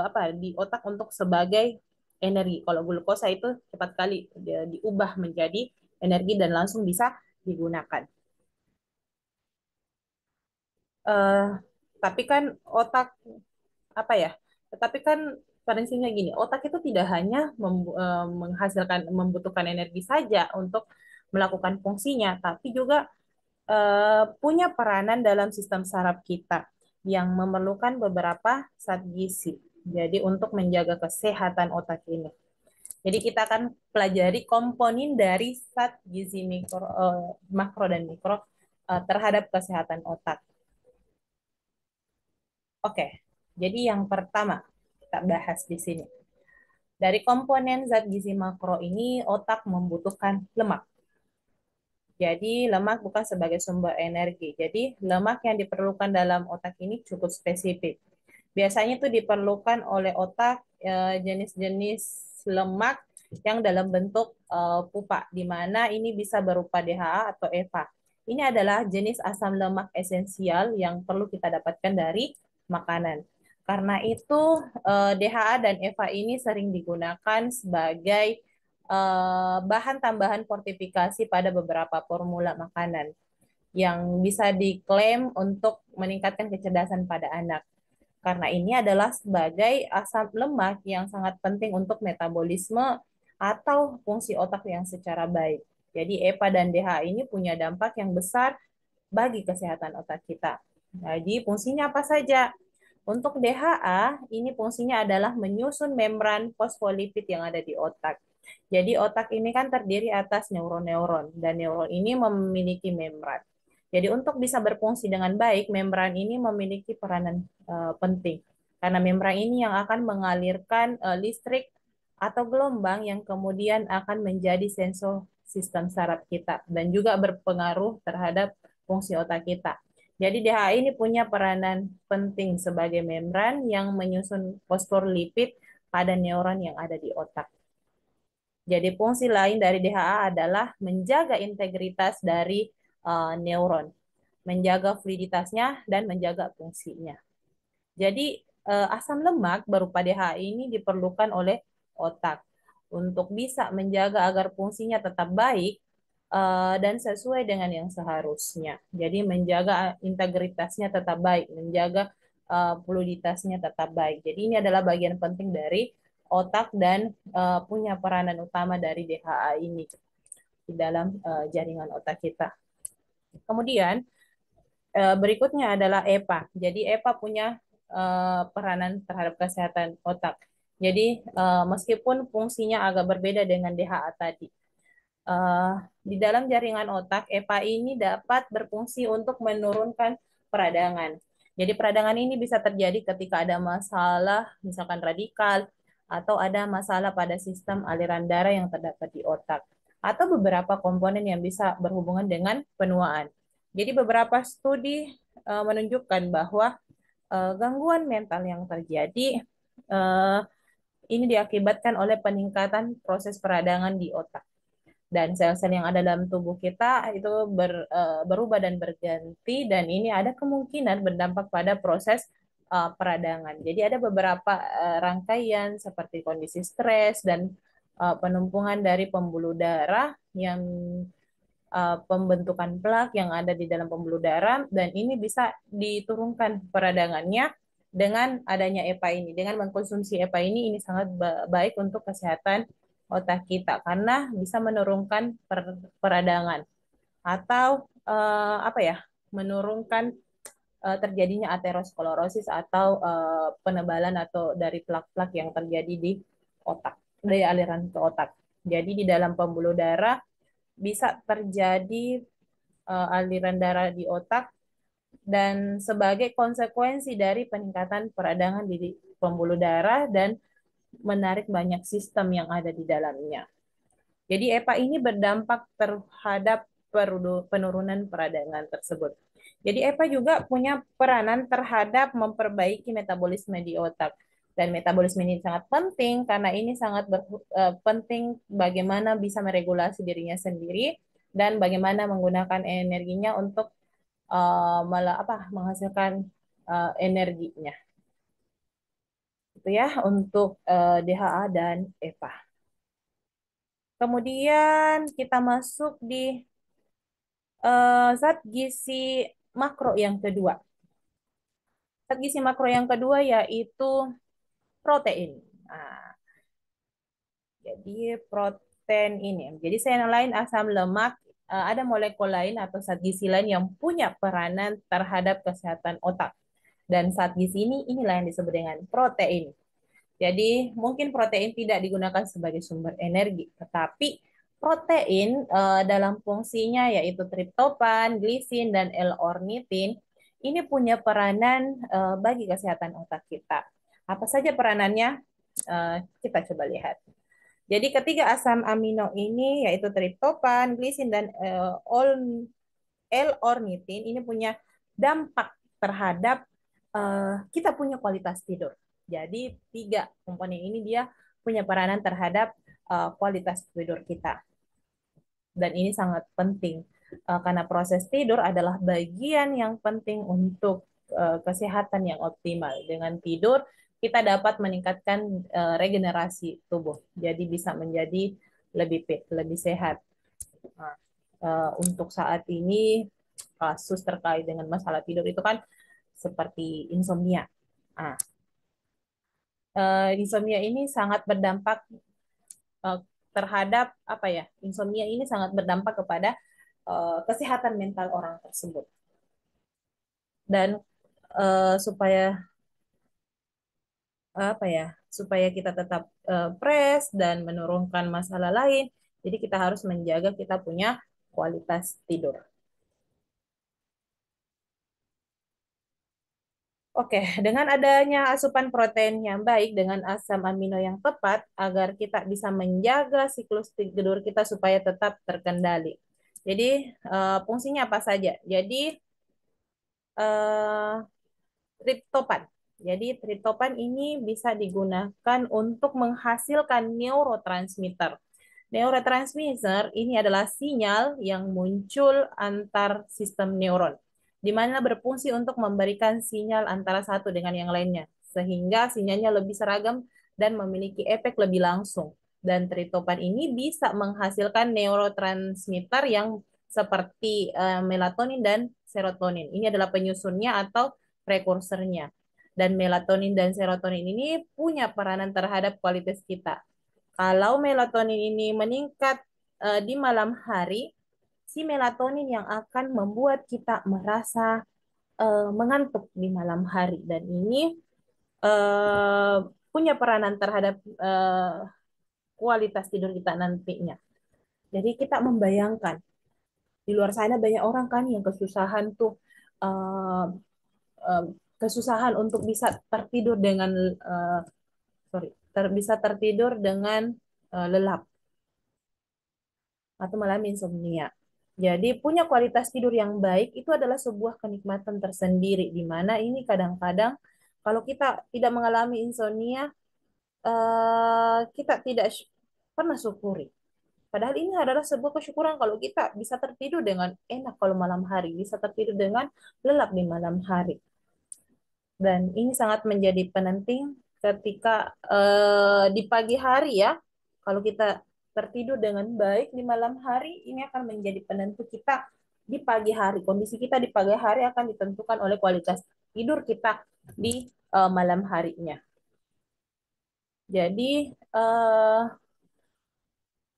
apa di otak untuk sebagai energi. Kalau glukosa itu cepat kali diubah menjadi energi dan langsung bisa digunakan. Eh, tapi kan otak apa ya? Tetapi kan prinsipnya gini, otak itu tidak hanya menghasilkan membutuhkan energi saja untuk melakukan fungsinya, tapi juga punya peranan dalam sistem saraf kita yang memerlukan beberapa zat gizi. Jadi untuk menjaga kesehatan otak ini. Jadi kita akan pelajari komponen dari zat gizi makro dan mikro terhadap kesehatan otak. Oke, jadi yang pertama kita bahas di sini. Dari komponen zat gizi makro ini, otak membutuhkan lemak. Jadi lemak bukan sebagai sumber energi. Jadi lemak yang diperlukan dalam otak ini cukup spesifik. Biasanya itu diperlukan oleh otak jenis-jenis lemak yang dalam bentuk pupa, di mana ini bisa berupa DHA atau EVA. Ini adalah jenis asam lemak esensial yang perlu kita dapatkan dari makanan. Karena itu DHA dan EVA ini sering digunakan sebagai bahan tambahan fortifikasi pada beberapa formula makanan yang bisa diklaim untuk meningkatkan kecerdasan pada anak. Karena ini adalah sebagai asam lemak yang sangat penting untuk metabolisme atau fungsi otak yang secara baik. Jadi EPA dan DHA ini punya dampak yang besar bagi kesehatan otak kita. Jadi fungsinya apa saja? Untuk DHA, ini fungsinya adalah menyusun membran fosfolipid yang ada di otak. Jadi otak ini kan terdiri atas neuron-neuron dan neuron ini memiliki membran. Jadi untuk bisa berfungsi dengan baik, membran ini memiliki peranan penting. Karena membran ini yang akan mengalirkan listrik atau gelombang yang kemudian akan menjadi sensor sistem saraf kita dan juga berpengaruh terhadap fungsi otak kita. Jadi DHA ini punya peranan penting sebagai membran yang menyusun fosfolipid pada neuron yang ada di otak. Jadi fungsi lain dari DHA adalah menjaga integritas dari neuron, menjaga fluiditasnya dan menjaga fungsinya. Jadi asam lemak berupa DHA ini diperlukan oleh otak untuk bisa menjaga agar fungsinya tetap baik dan sesuai dengan yang seharusnya. Jadi menjaga integritasnya tetap baik, menjaga fluiditasnya tetap baik. Jadi ini adalah bagian penting dari otak dan punya peranan utama dari DHA ini di dalam jaringan otak kita. Kemudian berikutnya adalah EPA. Jadi EPA punya peranan terhadap kesehatan otak. Jadi meskipun fungsinya agak berbeda dengan DHA tadi, di dalam jaringan otak, EPA ini dapat berfungsi untuk menurunkan peradangan. Jadi peradangan ini bisa terjadi ketika ada masalah, misalkan radikal, atau ada masalah pada sistem aliran darah yang terdapat di otak, atau beberapa komponen yang bisa berhubungan dengan penuaan. Jadi beberapa studi menunjukkan bahwa gangguan mental yang terjadi uh, ini diakibatkan oleh peningkatan proses peradangan di otak dan sel-sel yang ada dalam tubuh kita itu berubah dan berganti dan ini ada kemungkinan berdampak pada proses peradangan. Jadi ada beberapa rangkaian seperti kondisi stres dan penumpukan dari pembuluh darah yang pembentukan plak yang ada di dalam pembuluh darah dan ini bisa diturunkan peradangannya dengan adanya EPA ini. Dengan mengkonsumsi EPA ini sangat baik untuk kesehatan otak kita karena bisa menurunkan peradangan atau apa ya menurunkan terjadinya aterosklerosis atau penebalan atau dari plak-plak yang terjadi di otak dari aliran ke otak. Jadi di dalam pembuluh darah bisa terjadi aliran darah di otak dan sebagai konsekuensi dari peningkatan peradangan di pembuluh darah dan menarik banyak sistem yang ada di dalamnya. Jadi EPA ini berdampak terhadap penurunan peradangan tersebut. Jadi EPA juga punya peranan terhadap memperbaiki metabolisme di otak. Dan metabolisme ini sangat penting karena ini sangat penting bagaimana bisa meregulasi dirinya sendiri dan bagaimana menggunakan energinya untuk menghasilkan energinya. Itu ya untuk DHA dan EPA. Kemudian kita masuk di zat gizi makro yang kedua. Zat gizi makro yang kedua yaitu protein. Nah, jadi protein ini. Jadi sel lain asam lemak ada molekul lain atau zat gizi lain yang punya peranan terhadap kesehatan otak. Dan zat gizi inilah yang disebut dengan protein. Jadi mungkin protein tidak digunakan sebagai sumber energi, tetapi protein dalam fungsinya yaitu triptopan, glisin, dan L-ornitin ini punya peranan bagi kesehatan otak kita. Apa saja peranannya? Kita coba lihat. Jadi ketiga asam amino ini yaitu triptopan, glisin, dan L-ornitin ini punya dampak terhadap kita punya kualitas tidur. Jadi tiga komponen ini dia punya peranan terhadap kualitas tidur kita. Dan ini sangat penting karena proses tidur adalah bagian yang penting untuk kesehatan yang optimal. Dengan tidur kita dapat meningkatkan regenerasi tubuh. Jadi bisa menjadi lebih fit, lebih sehat. Nah, untuk saat ini kasus terkait dengan masalah tidur itu kan seperti insomnia. Nah, insomnia ini sangat berdampak uh, terhadap apa ya? Insomnia ini sangat berdampak kepada kesehatan mental orang tersebut. Dan supaya apa ya? Supaya kita tetap fresh dan menurunkan masalah lain, jadi kita harus menjaga kita punya kualitas tidur. Oke, dengan adanya asupan protein yang baik dengan asam amino yang tepat agar kita bisa menjaga siklus tidur kita supaya tetap terkendali. Jadi fungsinya apa saja? Jadi eh, triptopan. Jadi triptopan ini bisa digunakan untuk menghasilkan neurotransmitter. Neurotransmitter ini adalah sinyal yang muncul antar sistem neuron, di mana berfungsi untuk memberikan sinyal antara satu dengan yang lainnya, sehingga sinyalnya lebih seragam dan memiliki efek lebih langsung. Dan triptopan ini bisa menghasilkan neurotransmitter yang seperti melatonin dan serotonin. Ini adalah penyusunnya atau prekursornya. Dan melatonin dan serotonin ini punya peranan terhadap kualitas kita. Kalau melatonin ini meningkat di malam hari, si melatonin yang akan membuat kita merasa mengantuk di malam hari dan ini uh, punya peranan terhadap kualitas tidur kita nantinya. Jadi kita membayangkan di luar sana banyak orang kan yang kesusahan tuh uh, uh, kesusahan untuk bisa tertidur dengan bisa tertidur dengan lelap atau malah insomnia. Jadi punya kualitas tidur yang baik itu adalah sebuah kenikmatan tersendiri di mana ini kadang-kadang kalau kita tidak mengalami insomnia kita tidak pernah syukuri. Padahal ini adalah sebuah kesyukuran kalau kita bisa tertidur dengan enak kalau malam hari, bisa tertidur dengan lelap di malam hari. Dan ini sangat menjadi penting ketika di pagi hari ya. Kalau kita tertidur dengan baik di malam hari, ini akan menjadi penentu kita di pagi hari. Kondisi kita di pagi hari akan ditentukan oleh kualitas tidur kita di malam harinya. Jadi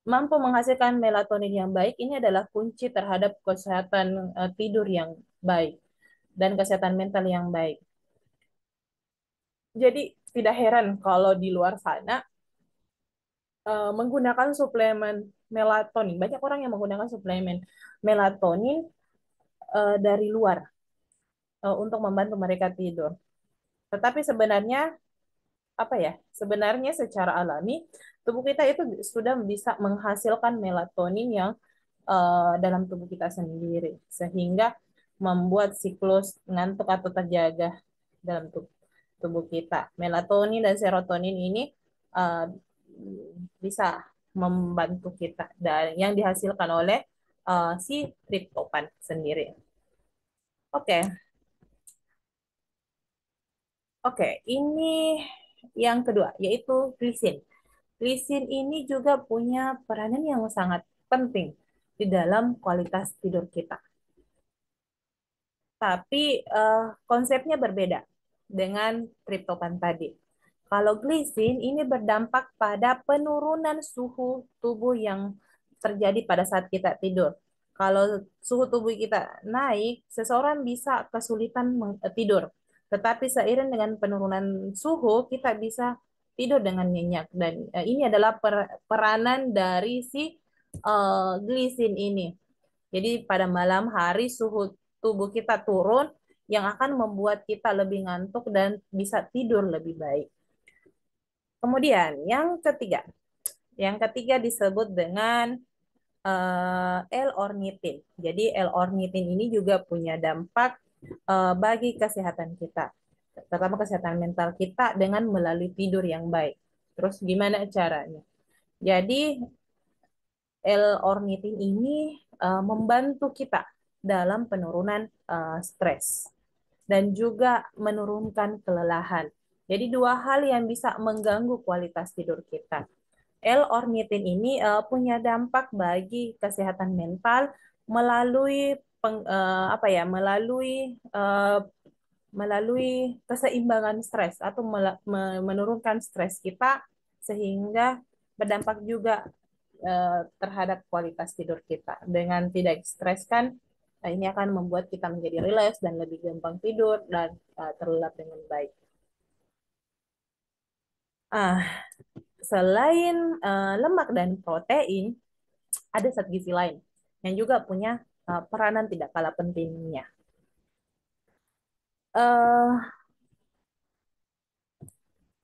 mampu menghasilkan melatonin yang baik ini adalah kunci terhadap kesehatan tidur yang baik dan kesehatan mental yang baik. Jadi tidak heran kalau di luar sana menggunakan suplemen melatonin. Banyak orang yang menggunakan suplemen melatonin dari luar. untuk membantu mereka tidur. Tetapi sebenarnya apa ya? Sebenarnya secara alami tubuh kita itu sudah bisa menghasilkan melatonin yang dalam tubuh kita sendiri sehingga membuat siklus ngantuk atau terjaga dalam tubuh kita. Melatonin dan serotonin ini uh, bisa membantu kita dan yang dihasilkan oleh si triptopan sendiri. Oke, oke, ini yang kedua yaitu glisin. Glisin ini juga punya peranan yang sangat penting di dalam kualitas tidur kita. Tapi konsepnya berbeda dengan triptopan tadi. Kalau glisin ini berdampak pada penurunan suhu tubuh yang terjadi pada saat kita tidur. Kalau suhu tubuh kita naik, seseorang bisa kesulitan tidur. Tetapi seiring dengan penurunan suhu, kita bisa tidur dengan nyenyak. Dan ini adalah peranan dari si glisin ini. Jadi pada malam hari suhu tubuh kita turun yang akan membuat kita lebih ngantuk dan bisa tidur lebih baik. Kemudian yang ketiga disebut dengan L-ornitin. Jadi L-ornitin ini juga punya dampak bagi kesehatan kita, terutama kesehatan mental kita dengan melalui tidur yang baik. Terus gimana caranya? Jadi L-ornitin ini membantu kita dalam penurunan stres dan juga menurunkan kelelahan. Jadi dua hal yang bisa mengganggu kualitas tidur kita. L-ornitin ini punya dampak bagi kesehatan mental melalui apa ya, melalui keseimbangan stres atau menurunkan stres kita sehingga berdampak juga terhadap kualitas tidur kita. Dengan tidak stres kan, ini akan membuat kita menjadi rileks dan lebih gampang tidur dan terlelap dengan baik. Ah, selain lemak dan protein, ada zat gizi lain yang juga punya peranan tidak kalah pentingnya. Uh,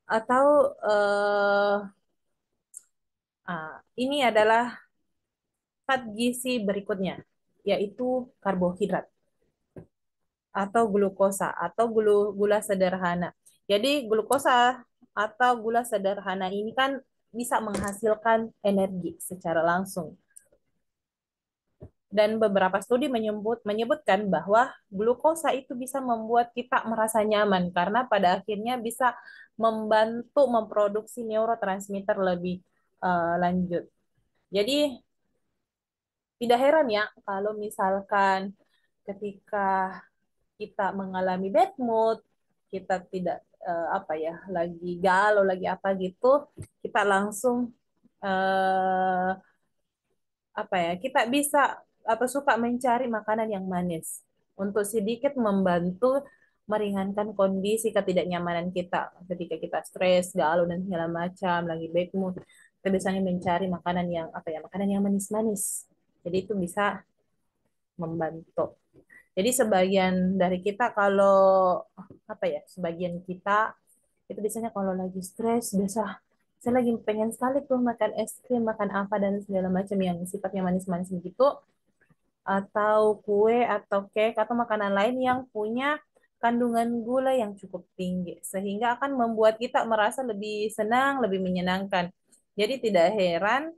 atau ini adalah zat gizi berikutnya, yaitu karbohidrat atau glukosa atau gula sederhana. Jadi glukosa atau gula sederhana ini kan bisa menghasilkan energi secara langsung. Dan beberapa studi menyebutkan bahwa glukosa itu bisa membuat kita merasa nyaman karena pada akhirnya bisa membantu memproduksi neurotransmitter lebih lanjut. Jadi tidak heran ya kalau misalkan ketika kita mengalami bad mood, kita tidak apa ya, lagi galau, lagi apa gitu, kita langsung eh, apa ya, kita bisa atau suka mencari makanan yang manis untuk sedikit membantu meringankan kondisi ketidaknyamanan kita ketika kita stres, galau dan segala macam, lagi bad mood. Kita biasanya mencari makanan yang apa ya, makanan yang manis-manis. Jadi itu bisa membantu. Jadi sebagian dari kita kalau apa ya, sebagian kita itu biasanya kalau lagi stres biasa saya lagi pengen sekali tuh makan es krim, makan apa dan segala macam yang sifatnya manis-manis begitu, atau kue atau cake atau makanan lain yang punya kandungan gula yang cukup tinggi sehingga akan membuat kita merasa lebih senang, lebih menyenangkan. Jadi tidak heran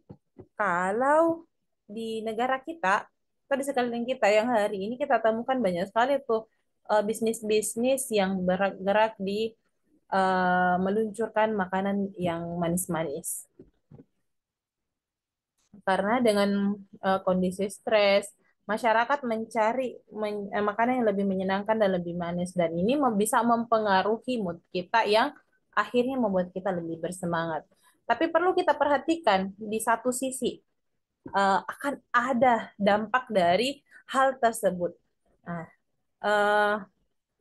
kalau di negara kita atau di sekeliling kita yang hari ini kita temukan banyak sekali tuh bisnis-bisnis yang bergerak di meluncurkan makanan yang manis-manis. Karena dengan kondisi stres, masyarakat mencari makanan yang lebih menyenangkan dan lebih manis, dan ini bisa mempengaruhi mood kita yang akhirnya membuat kita lebih bersemangat. Tapi perlu kita perhatikan di satu sisi akan ada dampak dari hal tersebut. Nah, eh,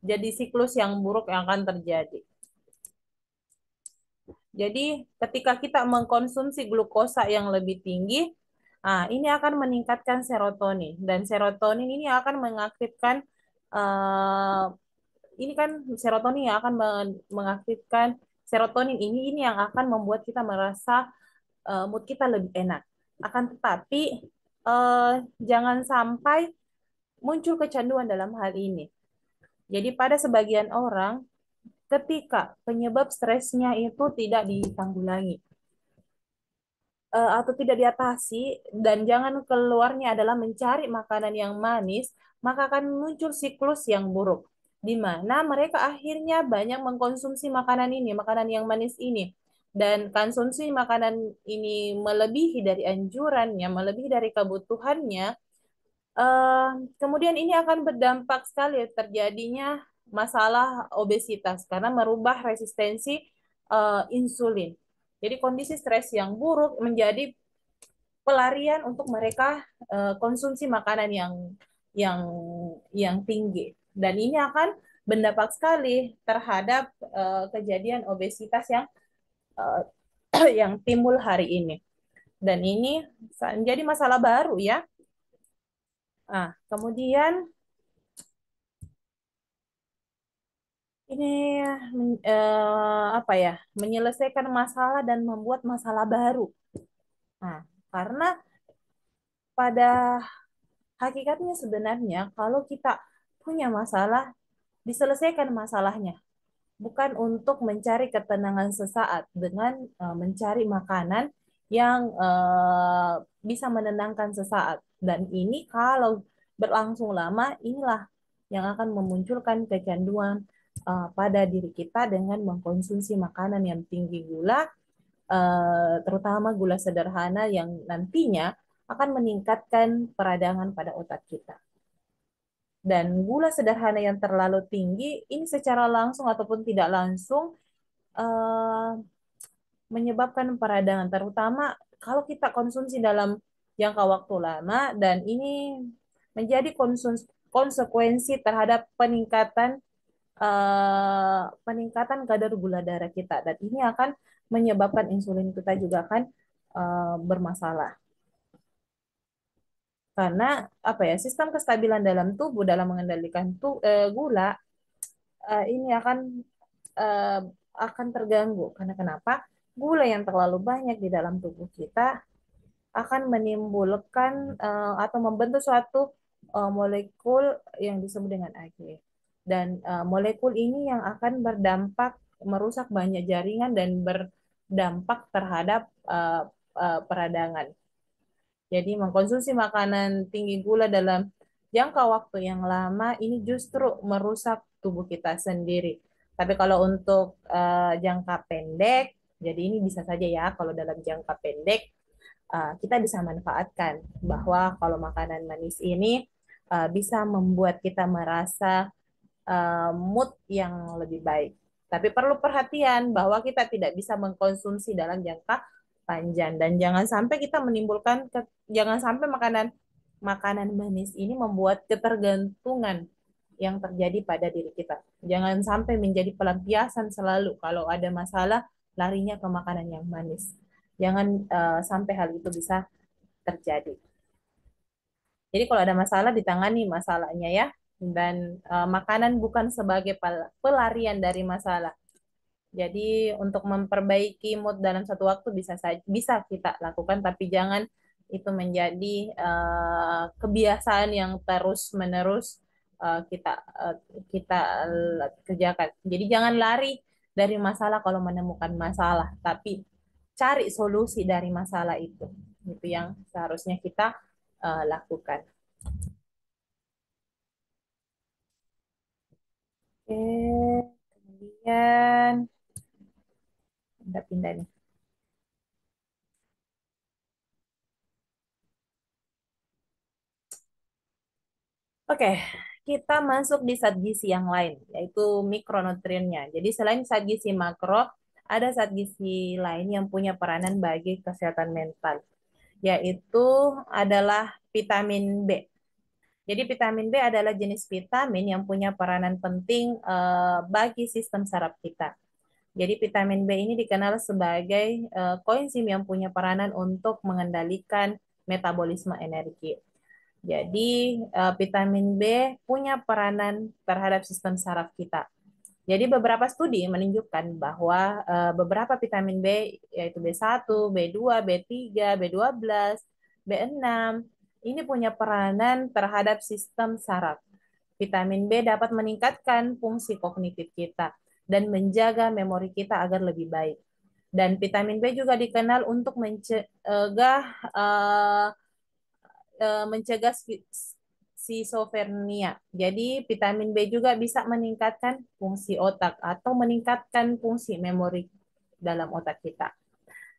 jadi siklus yang buruk yang akan terjadi. Jadi ketika kita mengkonsumsi glukosa yang lebih tinggi, ini akan meningkatkan serotonin dan serotonin ini akan mengaktifkan ini kan serotonin yang akan mengaktifkan serotonin ini yang akan membuat kita merasa mood kita lebih enak. Akan tetapi jangan sampai muncul kecanduan dalam hal ini. Jadi pada sebagian orang ketika penyebab stresnya itu tidak ditanggulangi atau tidak diatasi dan jangan keluarnya adalah mencari makanan yang manis, maka akan muncul siklus yang buruk di mana mereka akhirnya banyak mengkonsumsi makanan yang manis ini. Dan konsumsi makanan ini melebihi dari anjurannya, melebihi dari kebutuhannya, eh, kemudian ini akan berdampak sekali terjadinya masalah obesitas karena merubah resistensi insulin. Jadi kondisi stres yang buruk menjadi pelarian untuk mereka konsumsi makanan yang yang tinggi. Dan ini akan berdampak sekali terhadap kejadian obesitas yang uh, yang timbul hari ini. Dan ini menjadi masalah baru ya. Nah, kemudian ini apa ya, menyelesaikan masalah dan membuat masalah baru. Nah, karena pada hakikatnya sebenarnya kalau kita punya masalah, diselesaikan masalahnya, bukan untuk mencari ketenangan sesaat dengan mencari makanan yang bisa menenangkan sesaat. Dan ini kalau berlangsung lama, inilah yang akan memunculkan kecanduan pada diri kita dengan mengkonsumsi makanan yang tinggi gula, terutama gula sederhana yang nantinya akan meningkatkan peradangan pada otak kita. Dan gula sederhana yang terlalu tinggi ini secara langsung ataupun tidak langsung eh, menyebabkan peradangan, terutama kalau kita konsumsi dalam jangka waktu lama dan ini menjadi konsekuensi terhadap peningkatan kadar gula darah kita dan ini akan menyebabkan insulin kita juga akan bermasalah karena apa ya, sistem kestabilan dalam tubuh dalam mengendalikan gula ini eh, akan terganggu. Karena kenapa? Gula yang terlalu banyak di dalam tubuh kita akan menimbulkan atau membentuk suatu molekul yang disebut dengan Ag. Dan molekul ini yang akan berdampak merusak banyak jaringan dan berdampak terhadap peradangan. Jadi mengkonsumsi makanan tinggi gula dalam jangka waktu yang lama ini justru merusak tubuh kita sendiri. Tapi kalau untuk jangka pendek, jadi ini bisa saja ya kalau dalam jangka pendek kita bisa manfaatkan bahwa kalau makanan manis ini bisa membuat kita merasa mood yang lebih baik. Tapi perlu perhatian bahwa kita tidak bisa mengkonsumsi dalam jangka panjang dan jangan sampai kita menimbulkan jangan sampai makanan makanan manis ini membuat ketergantungan yang terjadi pada diri kita. Jangan sampai menjadi pelampiasan selalu kalau ada masalah larinya ke makanan yang manis. Jangan sampai hal itu bisa terjadi. Jadi kalau ada masalah ditangani masalahnya ya. Dan makanan bukan sebagai pelarian dari masalah. Jadi untuk memperbaiki mood dalam satu waktu bisa kita lakukan, tapi jangan itu menjadi kebiasaan yang terus menerus kita uh, kita kerjakan. Jadi jangan lari dari masalah kalau menemukan masalah, tapi cari solusi dari masalah itu. Itu yang seharusnya kita lakukan. Oke, kemudian pindah-pindah nih. Oke, kita masuk di zat gizi yang lain, yaitu mikronutriennya. Jadi selain zat gizi makro, ada zat gizi lain yang punya peranan bagi kesehatan mental, yaitu adalah vitamin B. Jadi vitamin B adalah jenis vitamin yang punya peranan penting bagi sistem saraf kita. Jadi vitamin B ini dikenal sebagai koenzim yang punya peranan untuk mengendalikan metabolisme energi. Jadi vitamin B punya peranan terhadap sistem saraf kita. Jadi beberapa studi menunjukkan bahwa beberapa vitamin B yaitu B1, B2, B3, B12, B6 ini punya peranan terhadap sistem saraf. Vitamin B dapat meningkatkan fungsi kognitif kita dan menjaga memori kita agar lebih baik. Dan vitamin B juga dikenal untuk mencegah skizofrenia. Jadi vitamin B juga bisa meningkatkan fungsi otak atau meningkatkan fungsi memori dalam otak kita.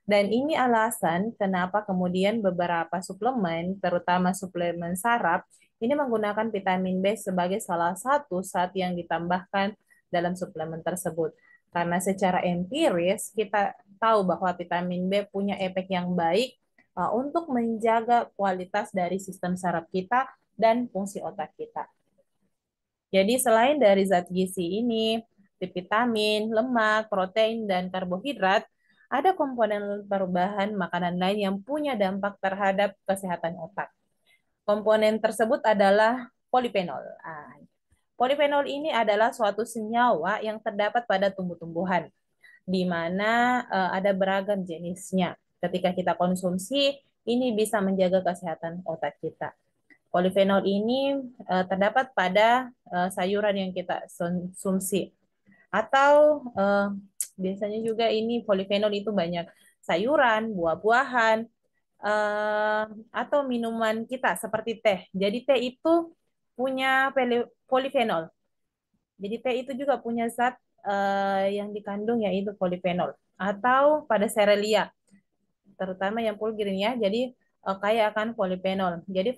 Dan ini alasan kenapa kemudian beberapa suplemen, terutama suplemen saraf, ini menggunakan vitamin B sebagai salah satu zat yang ditambahkan dalam suplemen tersebut. Karena secara empiris kita tahu bahwa vitamin B punya efek yang baik untuk menjaga kualitas dari sistem saraf kita dan fungsi otak kita. Jadi selain dari zat gizi ini, vitamin, lemak, protein, dan karbohidrat, ada komponen perubahan makanan lain yang punya dampak terhadap kesehatan otak. Komponen tersebut adalah polifenol. Polifenol ini adalah suatu senyawa yang terdapat pada tumbuh-tumbuhan, di mana ada beragam jenisnya. Ketika kita konsumsi, ini bisa menjaga kesehatan otak kita. Polifenol ini terdapat pada sayuran yang kita konsumsi atau biasanya juga ini polifenol itu banyak sayuran, buah-buahan atau minuman kita seperti teh. Jadi teh itu punya polifenol. Jadi teh itu juga punya zat yang dikandung yaitu polifenol atau pada serelia terutama yang full green ya. Jadi kaya akan polifenol. Jadi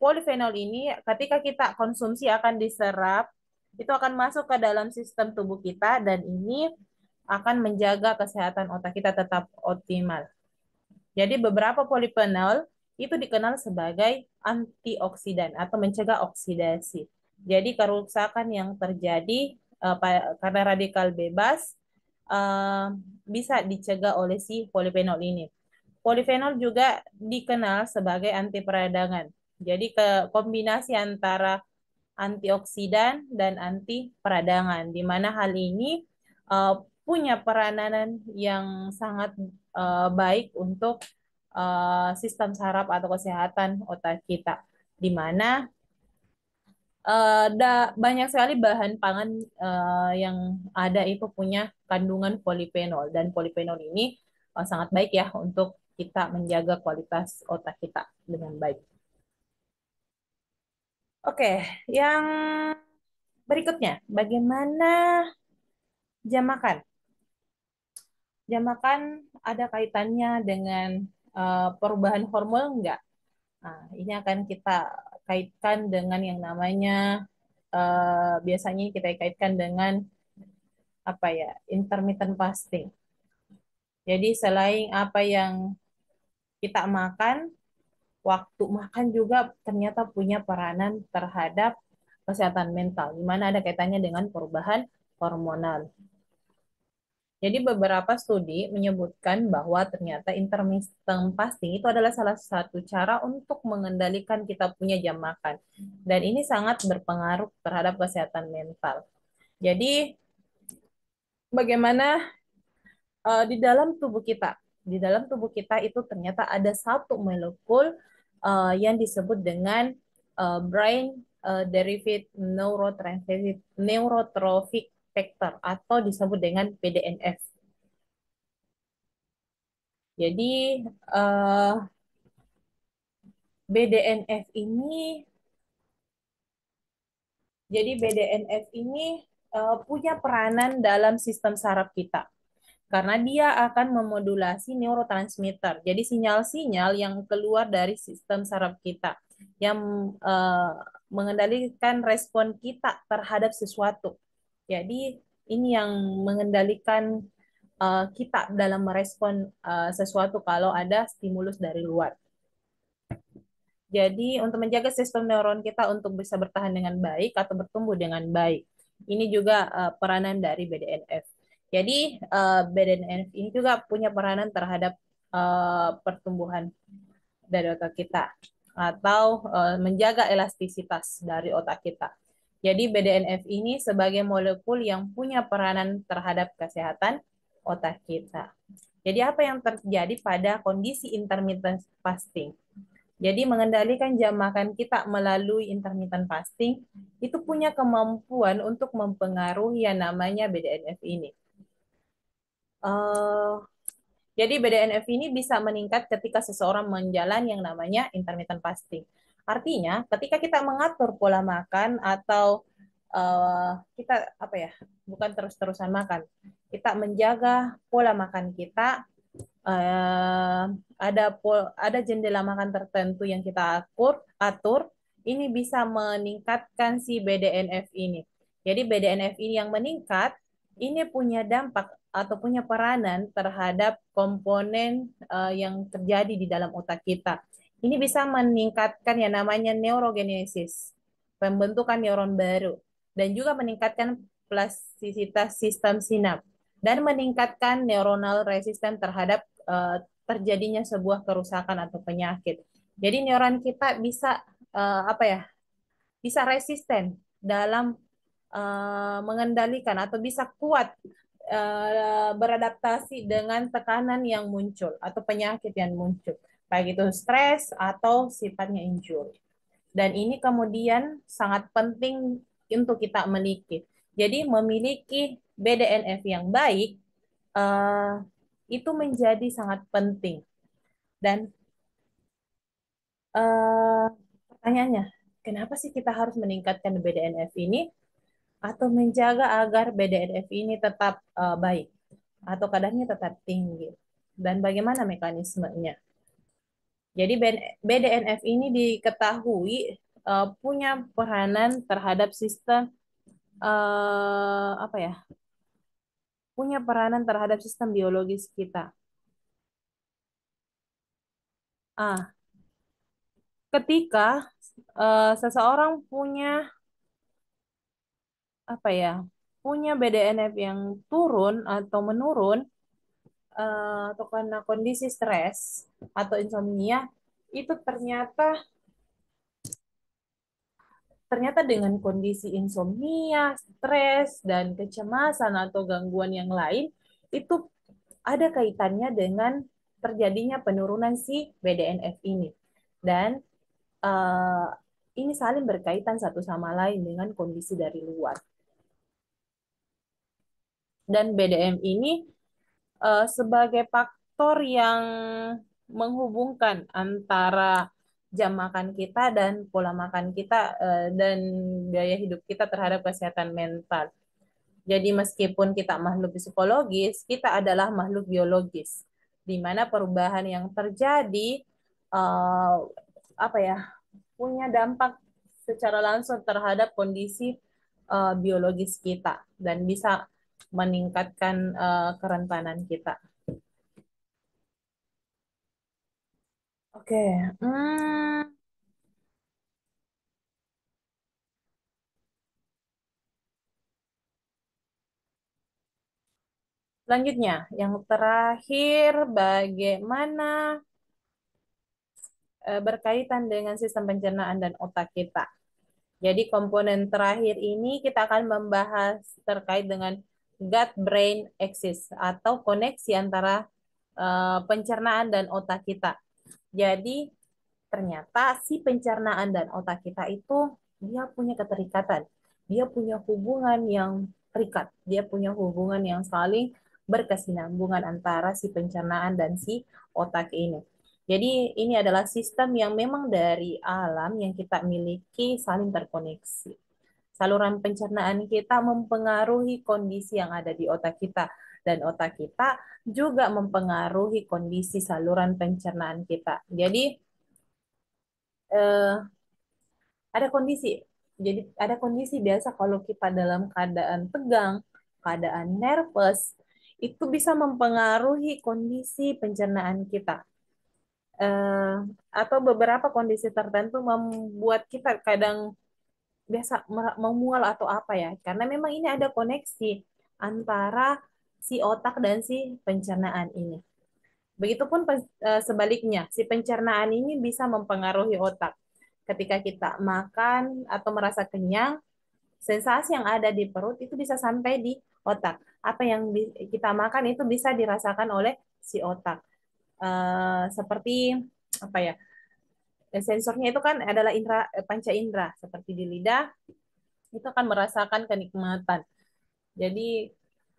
polifenol ini ketika kita konsumsi akan diserap, itu akan masuk ke dalam sistem tubuh kita dan ini akan menjaga kesehatan otak kita tetap optimal. Jadi beberapa polifenol itu dikenal sebagai antioksidan atau mencegah oksidasi. Jadi kerusakan yang terjadi karena radikal bebas uh, bisa dicegah oleh si polifenol ini. Polifenol juga dikenal sebagai anti peradangan. Jadi kombinasi antara antioksidan dan anti peradangan, di mana hal ini punya peranan yang sangat baik untuk sistem saraf atau kesehatan otak kita, di mana banyak sekali bahan pangan yang ada itu punya kandungan polifenol dan polifenol ini sangat baik ya untuk kita menjaga kualitas otak kita dengan baik. Oke, yang berikutnya, bagaimana jam makan? Jam makan ada kaitannya dengan perubahan hormon enggak? Nah, ini akan kita kaitkan dengan yang namanya biasanya kita kaitkan dengan apa ya, intermittent fasting. Jadi selain apa yang kita makan, waktu makan juga ternyata punya peranan terhadap kesehatan mental, di mana ada kaitannya dengan perubahan hormonal. Jadi beberapa studi menyebutkan bahwa ternyata intermittent fasting itu adalah salah satu cara untuk mengendalikan kita punya jam makan. Dan ini sangat berpengaruh terhadap kesehatan mental. Jadi bagaimana di dalam tubuh kita. Di dalam tubuh kita itu ternyata ada satu molekul yang disebut dengan brain derived neurotrophic factor atau disebut dengan BDNF. Jadi BDNF ini punya peranan dalam sistem saraf kita karena dia akan memodulasi neurotransmitter. Jadi sinyal-sinyal yang keluar dari sistem saraf kita yang mengendalikan respon kita terhadap sesuatu. Jadi ini yang mengendalikan kita dalam merespon sesuatu kalau ada stimulus dari luar. Jadi untuk menjaga sistem neuron kita untuk bisa bertahan dengan baik atau bertumbuh dengan baik. Ini juga peranan dari BDNF. Jadi BDNF ini juga punya peranan terhadap pertumbuhan dari otak kita. atau menjaga elastisitas dari otak kita. Jadi BDNF ini sebagai molekul yang punya peranan terhadap kesehatan otak kita. Jadi apa yang terjadi pada kondisi intermittent fasting? Jadi mengendalikan jam makan kita melalui intermittent fasting itu punya kemampuan untuk mempengaruhi yang namanya BDNF ini. Eh, jadi BDNF ini bisa meningkat ketika seseorang menjalani yang namanya intermittent fasting. Artinya, ketika kita mengatur pola makan atau kita apa ya, bukan terus-terusan makan, kita menjaga pola makan kita, eh, ada jendela makan tertentu yang kita atur, ini bisa meningkatkan si BDNF ini. Jadi BDNF ini yang meningkat, ini punya dampak atau punya peranan terhadap komponen yang terjadi di dalam otak kita. Ini bisa meningkatkan yang namanya neurogenesis, pembentukan neuron baru, dan juga meningkatkan plastisitas sistem sinap dan meningkatkan neuronal resisten terhadap terjadinya sebuah kerusakan atau penyakit. Jadi neuron kita bisa apa ya? Bisa resisten dalam mengendalikan atau bisa kuat beradaptasi dengan tekanan yang muncul atau penyakit yang muncul, baik itu stres atau sifatnya injury. Dan ini kemudian sangat penting untuk kita miliki. Jadi memiliki BDNF yang baik eh, itu menjadi sangat penting. Dan eh, pertanyaannya, kenapa sih kita harus meningkatkan BDNF ini atau menjaga agar BDNF ini tetap baik atau kadarnya tetap tinggi? Dan bagaimana mekanismenya? Jadi BDNF ini diketahui punya peranan terhadap sistem apa ya? Punya peranan terhadap sistem biologis kita. Ah, ketika seseorang punya apa ya? Punya BDNF yang turun atau menurun atau karena kondisi stres atau insomnia itu ternyata ternyata dengan kondisi insomnia, stres dan kecemasan atau gangguan yang lain itu ada kaitannya dengan terjadinya penurunan si BDNF ini. Dan uh, ini saling berkaitan satu sama lain dengan kondisi dari luar. Dan BDM ini sebagai faktor yang menghubungkan antara jam makan kita dan pola makan kita dan gaya hidup kita terhadap kesehatan mental. Jadi meskipun kita makhluk psikologis, kita adalah makhluk biologis, di mana perubahan yang terjadi uh, apa ya punya dampak secara langsung terhadap kondisi biologis kita dan bisa meningkatkan kerentanan kita. Oke, selanjutnya yang terakhir bagaimana berkaitan dengan sistem pencernaan dan otak kita. Jadi komponen terakhir ini kita akan membahas terkait dengan gut-brain axis atau koneksi antara pencernaan dan otak kita. Jadi ternyata si pencernaan dan otak kita itu dia punya keterikatan, dia punya hubungan yang terikat, dia punya hubungan yang saling berkesinambungan antara si pencernaan dan si otak ini. Jadi ini adalah sistem yang memang dari alam yang kita miliki saling terkoneksi. Saluran pencernaan kita mempengaruhi kondisi yang ada di otak kita dan otak kita juga mempengaruhi kondisi saluran pencernaan kita. Jadi eh, ada kondisi. Jadi ada kondisi biasa kalau kita dalam keadaan tegang, keadaan nervous, itu bisa mempengaruhi kondisi pencernaan kita. Eh, atau beberapa kondisi tertentu membuat kita kadang biasa memual atau apa ya. Karena memang ini ada koneksi antara si otak dan si pencernaan ini. Begitupun sebaliknya, si pencernaan ini bisa mempengaruhi otak. Ketika kita makan atau merasa kenyang, sensasi yang ada di perut itu bisa sampai di otak. Apa yang kita makan itu bisa dirasakan oleh si otak. Seperti apa ya? Sensornya itu kan adalah panca indera, seperti di lidah itu akan merasakan kenikmatan. Jadi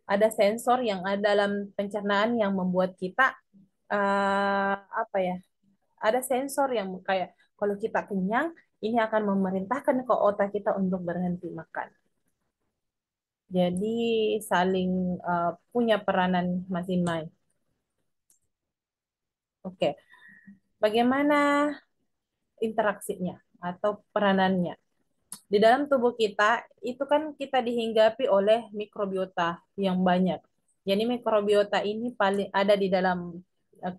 ada sensor yang ada dalam pencernaan yang membuat kita apa ya? Ada sensor yang kayak kalau kita kenyang, ini akan memerintahkan ke otak kita untuk berhenti makan. Jadi saling punya peranan masing-masing. Oke, bagaimana interaksinya atau peranannya? Di dalam tubuh kita itu kan kita dihinggapi oleh mikrobiota yang banyak. Jadi mikrobiota ini paling ada di dalam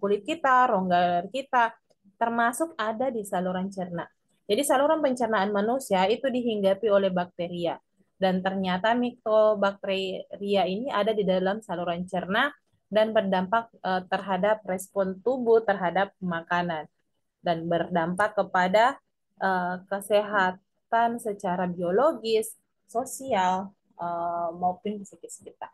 kulit kita, rongga kita, termasuk ada di saluran cerna. Jadi saluran pencernaan manusia itu dihinggapi oleh bakteria. Dan ternyata mikrobakteria ini ada di dalam saluran cerna dan berdampak terhadap respon tubuh terhadap makanan dan berdampak kepada kesehatan secara biologis, sosial, maupun psikis kita.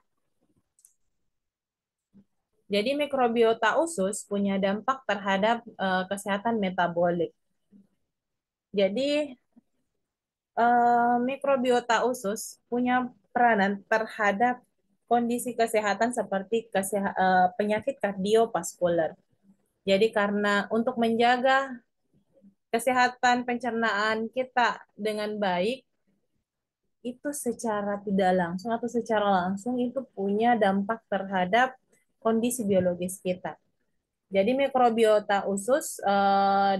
Jadi mikrobiota usus punya dampak terhadap kesehatan metabolik. Jadi mikrobiota usus punya peranan terhadap kondisi kesehatan seperti penyakit kardiovaskuler. Jadi karena untuk menjaga kesehatan pencernaan kita dengan baik, itu secara tidak langsung atau secara langsung itu punya dampak terhadap kondisi biologis kita. Jadi mikrobiota usus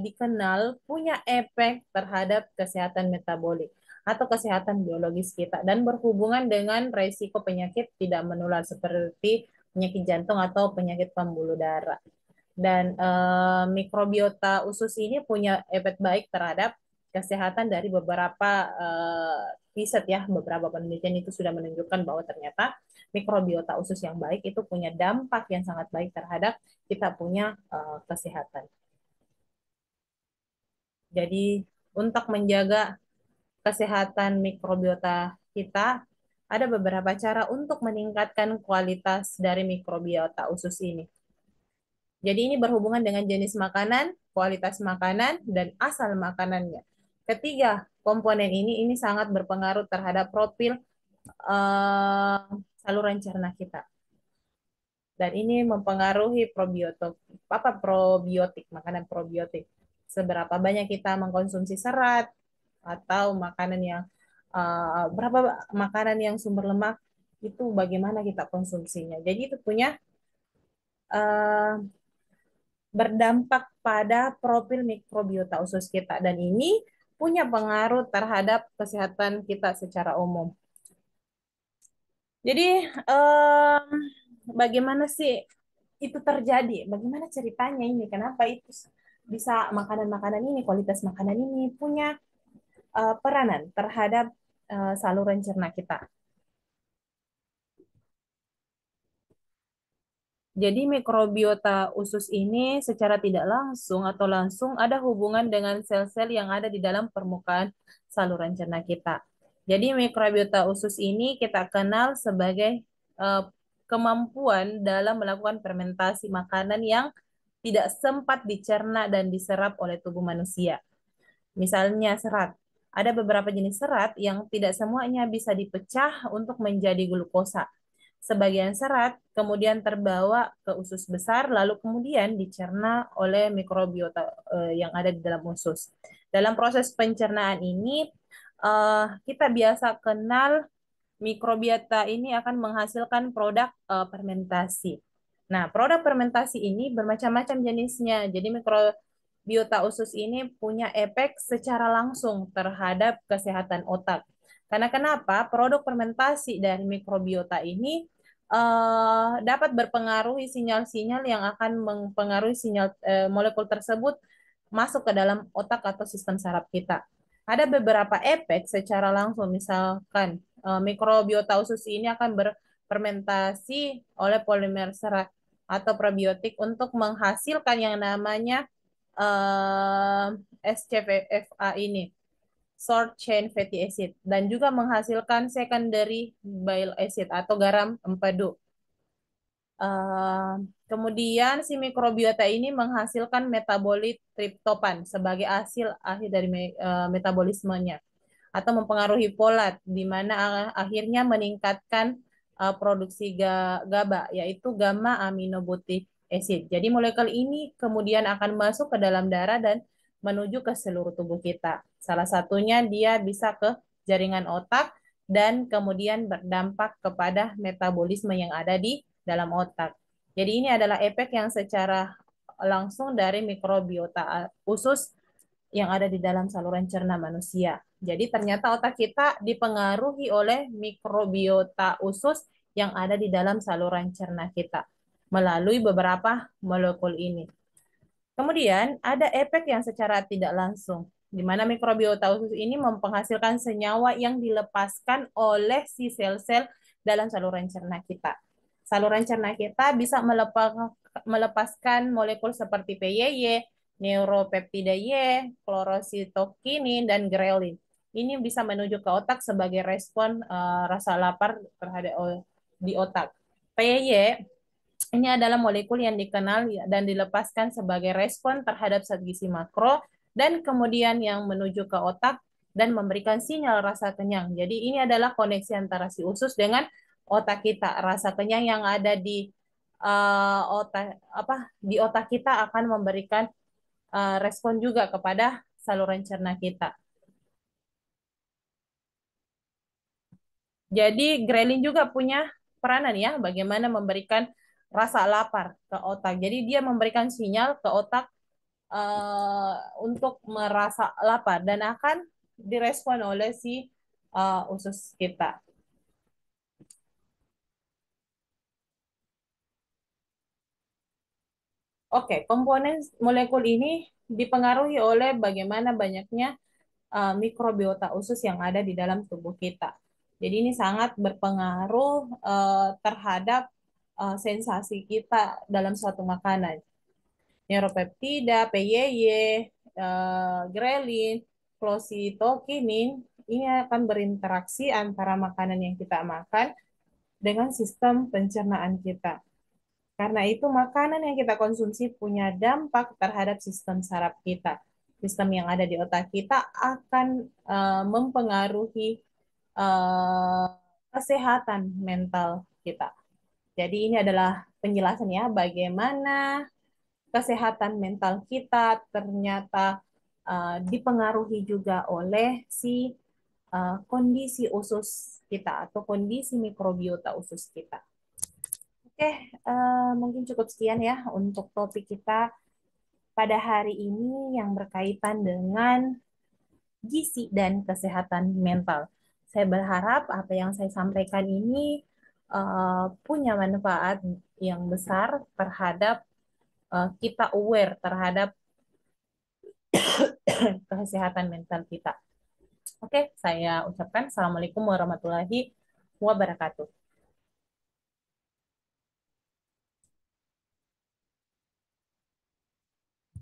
dikenal punya efek terhadap kesehatan metabolik atau kesehatan biologis kita dan berhubungan dengan risiko penyakit tidak menular seperti penyakit jantung atau penyakit pembuluh darah. Dan mikrobiota usus ini punya efek baik terhadap kesehatan dari beberapa riset ya, beberapa penelitian itu sudah menunjukkan bahwa ternyata mikrobiota usus yang baik itu punya dampak yang sangat baik terhadap kita punya kesehatan. Jadi untuk menjaga kesehatan mikrobiota kita, ada beberapa cara untuk meningkatkan kualitas dari mikrobiota usus ini. Jadi ini berhubungan dengan jenis makanan, kualitas makanan, dan asal makanannya. Ketiga, komponen ini sangat berpengaruh terhadap profil uh, saluran cerna kita. Dan ini mempengaruhi probiotik, makanan probiotik. Seberapa banyak kita mengkonsumsi serat atau makanan yang berapa makanan yang sumber lemak itu bagaimana kita konsumsinya. Jadi itu punya uh, berdampak pada profil mikrobiota usus kita dan ini punya pengaruh terhadap kesehatan kita secara umum. Jadi bagaimana sih itu terjadi? Bagaimana ceritanya ini? Kenapa itu bisa makanan-makanan ini, kualitas makanan ini punya peranan terhadap saluran cerna kita? Jadi mikrobiota usus ini secara tidak langsung atau langsung ada hubungan dengan sel-sel yang ada di dalam permukaan saluran cerna kita. Jadi mikrobiota usus ini kita kenal sebagai eh, kemampuan dalam melakukan fermentasi makanan yang tidak sempat dicerna dan diserap oleh tubuh manusia. Misalnya serat. Ada beberapa jenis serat yang tidak semuanya bisa dipecah untuk menjadi glukosa. Sebagian serat kemudian terbawa ke usus besar, lalu kemudian dicerna oleh mikrobiota yang ada di dalam usus. Dalam proses pencernaan ini, kita biasa kenal mikrobiota ini akan menghasilkan produk fermentasi. Nah, produk fermentasi ini bermacam-macam jenisnya. Jadi mikrobiota usus ini punya efek secara langsung terhadap kesehatan otak. Karena kenapa? Produk fermentasi dari mikrobiota ini dapat berpengaruhi sinyal-sinyal yang akan mempengaruhi sinyal molekul tersebut masuk ke dalam otak atau sistem saraf kita. Ada beberapa efek secara langsung, misalkan mikrobiota usus ini akan berfermentasi oleh polimer serat. atau probiotik untuk menghasilkan yang namanya eh, SCFA ini, short chain fatty acid, dan juga menghasilkan secondary bile acid atau garam empedu. Eh, Kemudian si mikrobiota ini menghasilkan metabolit triptopan sebagai hasil akhir dari metabolismenya atau mempengaruhi folat di mana akhirnya meningkatkan produksi GABA yaitu gamma aminobutyric acid. Jadi molekul ini kemudian akan masuk ke dalam darah dan menuju ke seluruh tubuh kita. Salah satunya dia bisa ke jaringan otak dan kemudian berdampak kepada metabolisme yang ada di dalam otak. Jadi ini adalah efek yang secara langsung dari mikrobiota usus yang ada di dalam saluran cerna manusia. Jadi ternyata otak kita dipengaruhi oleh mikrobiota usus yang ada di dalam saluran cerna kita melalui beberapa molekul ini. Kemudian ada efek yang secara tidak langsung, di mana mikrobiota usus ini menghasilkan senyawa yang dilepaskan oleh si sel-sel dalam saluran cerna kita. Saluran cerna kita bisa melepaskan molekul seperti PYY, neuropeptida Y, klorositokinin, dan grelin. Ini bisa menuju ke otak sebagai respon rasa lapar terhadap di otak. PYY ini adalah molekul yang dikenal dan dilepaskan sebagai respon terhadap zat gizi makro dan kemudian yang menuju ke otak dan memberikan sinyal rasa kenyang. Jadi ini adalah koneksi antara si usus dengan otak kita. Rasa kenyang yang ada di otak di otak kita akan memberikan respon juga kepada saluran cerna kita. Jadi grelin juga punya peranan ya, bagaimana memberikan rasa lapar ke otak. Jadi dia memberikan sinyal ke otak eh, untuk merasa lapar dan akan direspon oleh si usus kita. Oke, komponen molekul ini dipengaruhi oleh bagaimana banyaknya mikrobiota usus yang ada di dalam tubuh kita. Jadi ini sangat berpengaruh terhadap sensasi kita dalam suatu makanan. Neuropeptida, PYY, grelin, clositokinin, ini akan berinteraksi antara makanan yang kita makan dengan sistem pencernaan kita. Karena itu makanan yang kita konsumsi punya dampak terhadap sistem saraf kita. Sistem yang ada di otak kita akan mempengaruhi uh, kesehatan mental kita. Jadi ini adalah penjelasan ya bagaimana kesehatan mental kita ternyata dipengaruhi juga oleh si kondisi usus kita atau kondisi mikrobiota usus kita. Oke, mungkin cukup sekian ya untuk topik kita pada hari ini yang berkaitan dengan gizi dan kesehatan mental. Saya berharap apa yang saya sampaikan ini punya manfaat yang besar terhadap kita aware terhadap kesehatan mental kita. Oke, saya ucapkan Assalamualaikum warahmatullahi wabarakatuh.